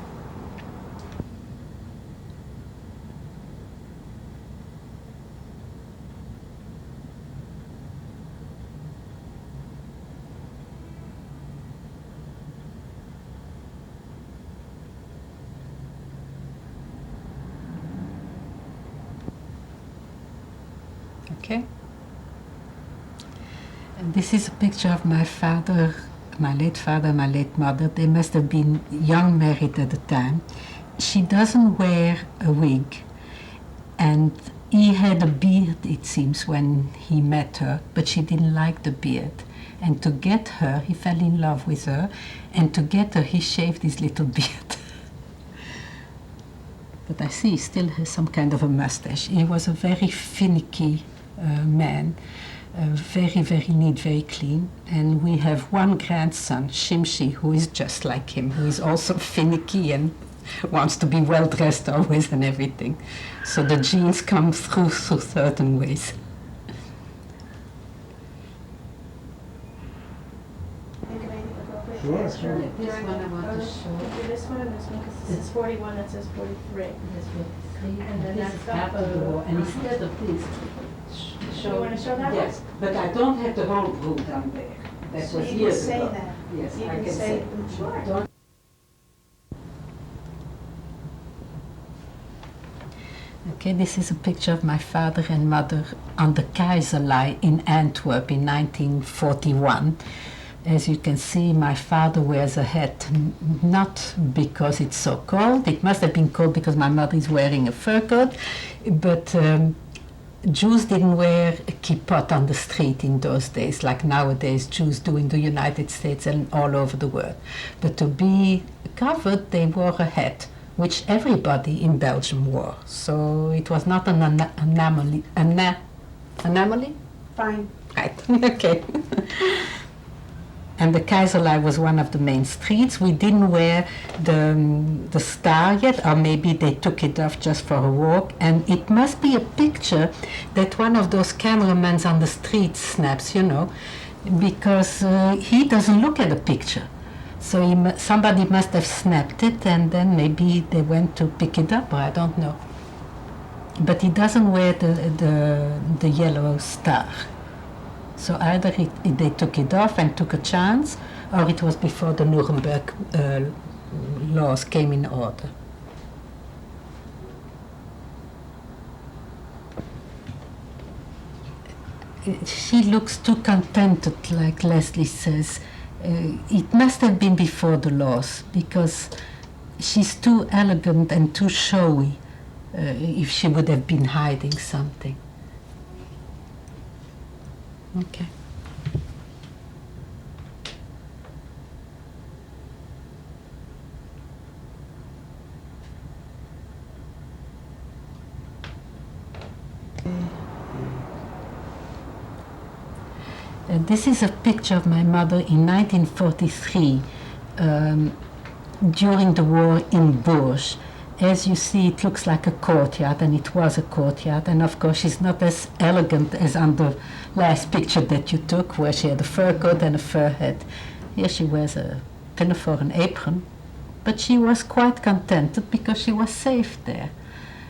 Okay. And this is a picture of my father, my late mother. They must have been young married at the time. She doesn't wear a wig, and he had a beard, it seems, when he met her, but she didn't like the beard. And to get her, he fell in love with her, and to get her, he shaved his little beard. But I see he still has some kind of a mustache. He was a very finicky man, very, very neat, very clean. And we have one grandson, Shimshi, who is just like him, who is also finicky and wants to be well dressed always and everything. So the genes come through certain ways. Think of anything appropriate? Sure, for sure. during This one I the want to photo? show. Can you do this one and this one, because this is 41, that says 43. And then that's the photo. And instead of this, You want to show that one? Yes, but I don't have the whole room down there. That So was you can years say ago. that. Yes, You I can can say, say. Sure. Don't- Okay, this is a picture of my father and mother on the Keizerlei in Antwerp in 1941. As you can see, my father wears a hat, not because it's so cold. It must have been cold because my mother is wearing a fur coat, but Jews didn't wear a kippot on the street in those days, like nowadays Jews do in the United States and all over the world. But to be covered, they wore a hat, which everybody in Belgium wore. So it was not an anomaly. Anomaly? fine. Right, okay. And the Keizerlei was one of the main streets. We didn't wear the star yet, or maybe they took it off just for a walk. And it must be a picture that one of those cameramans on the street snaps, you know, because he doesn't look at the picture. So somebody must have snapped it, and then maybe they went to pick it up, or I don't know. But he doesn't wear the yellow star. So either they took it off and took a chance, or it was before the Nuremberg laws came in order. She looks too contented, like Leslie says. It must have been before the laws, because she's too elegant and too showy if she would have been hiding something. Okay. This is a picture of my mother in 1943 during the war in Bourges. As you see, it looks like a courtyard, and it was a courtyard. And of course, she's not as elegant as on the last picture that you took, where she had a fur coat and a fur hat. Here she wears a pinafore and apron, but she was quite contented because she was safe there.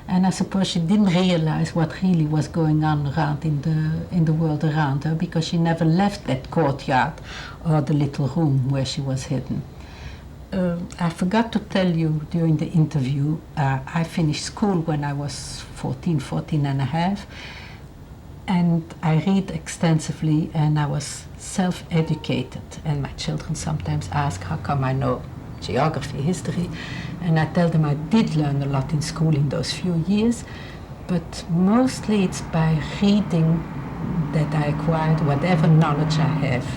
And I suppose she didn't realize what really was going on around in the world around her, because she never left that courtyard or the little room where she was hidden. I forgot to tell you during the interview, I finished school when I was 14 and a half, and I read extensively, and I was self-educated. And my children sometimes ask, how come I know geography, history? And I tell them I did learn a lot in school in those few years, but mostly it's by reading that I acquired whatever knowledge I have.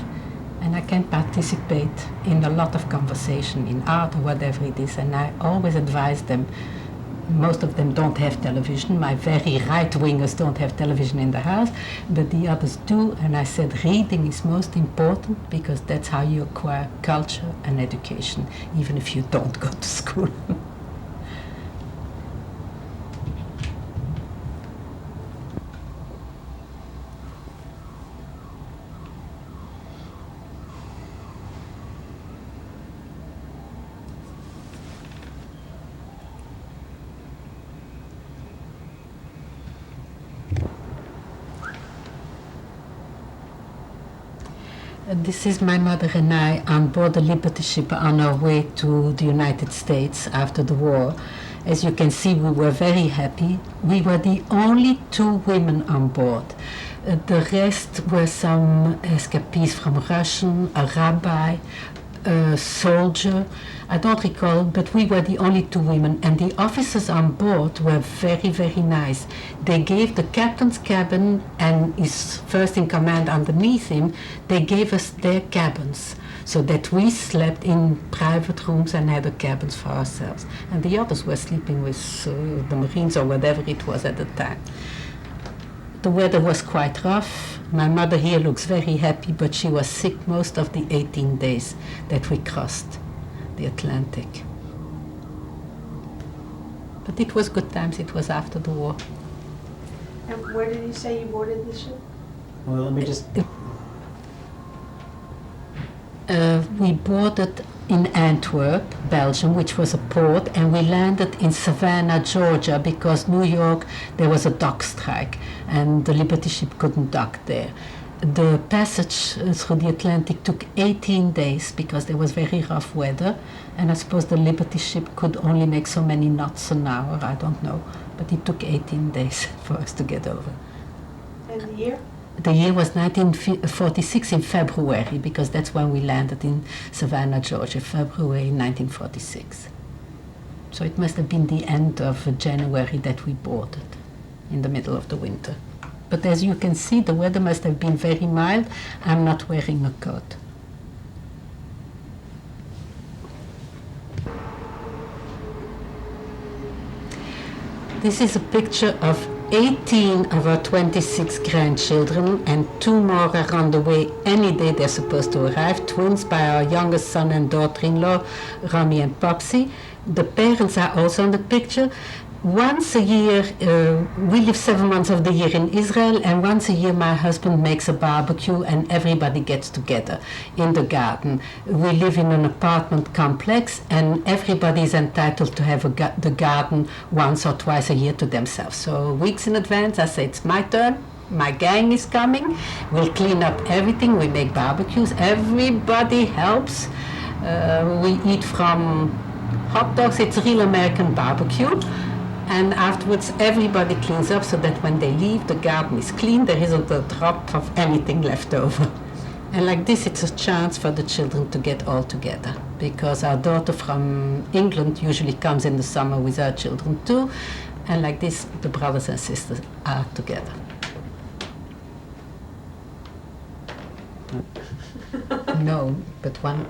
And I can participate in a lot of conversation in art or whatever it is, and I always advise them, most of them don't have television. My very right-wingers don't have television in the house, but the others do. And I said reading is most important because that's how you acquire culture and education, even if you don't go to school. This is my mother and I on board the Liberty ship on our way to the United States after the war. As you can see, we were very happy. We were the only 2 women on board. The rest were some escapees from Russian, a rabbi, a soldier. I don't recall, but we were the only 2 women, and the officers on board were very, very nice. They gave the captain's cabin and his first in command underneath him, they gave us their cabins so that we slept in private rooms and had the cabins for ourselves. And the others were sleeping with the Marines or whatever it was at the time. The weather was quite rough. My mother here looks very happy, but she was sick most of the 18 days that we crossed the Atlantic. But it was good times. It was after the war. And where did you say you boarded the ship? Well, let me just, We boarded in Antwerp, Belgium, which was a port, and we landed in Savannah, Georgia, because New York, there was a dock strike, and the Liberty ship couldn't dock there. The passage through the Atlantic took 18 days because there was very rough weather, and I suppose the Liberty ship could only make so many knots an hour, I don't know, but it took 18 days for us to get over. And the year? The year was 1946 in February, because that's when we landed in Savannah, Georgia, February 1946. So it must have been the end of January that we boarded, in the middle of the winter. But as you can see, the weather must have been very mild. I'm not wearing a coat. This is a picture of 18 of our 26 grandchildren, and 2 more are on the way any day they're supposed to arrive, twins by our youngest son and daughter-in-law, Rami and Popsy. The parents are also in the picture. Once a year, we live 7 months of the year in Israel, and once a year my husband makes a barbecue and everybody gets together in the garden. We live in an apartment complex, and everybody is entitled to have the garden once or twice a year to themselves. So weeks in advance I say, it's my turn, my gang is coming, we'll clean up everything, we make barbecues, everybody helps. We eat from hot dogs, it's real American barbecue. And afterwards everybody cleans up so that when they leave, the garden is clean, there isn't a drop of anything left over. And like this, it's a chance for the children to get all together, because our daughter from England usually comes in the summer with her children too, and like this, the brothers and sisters are together. No, but one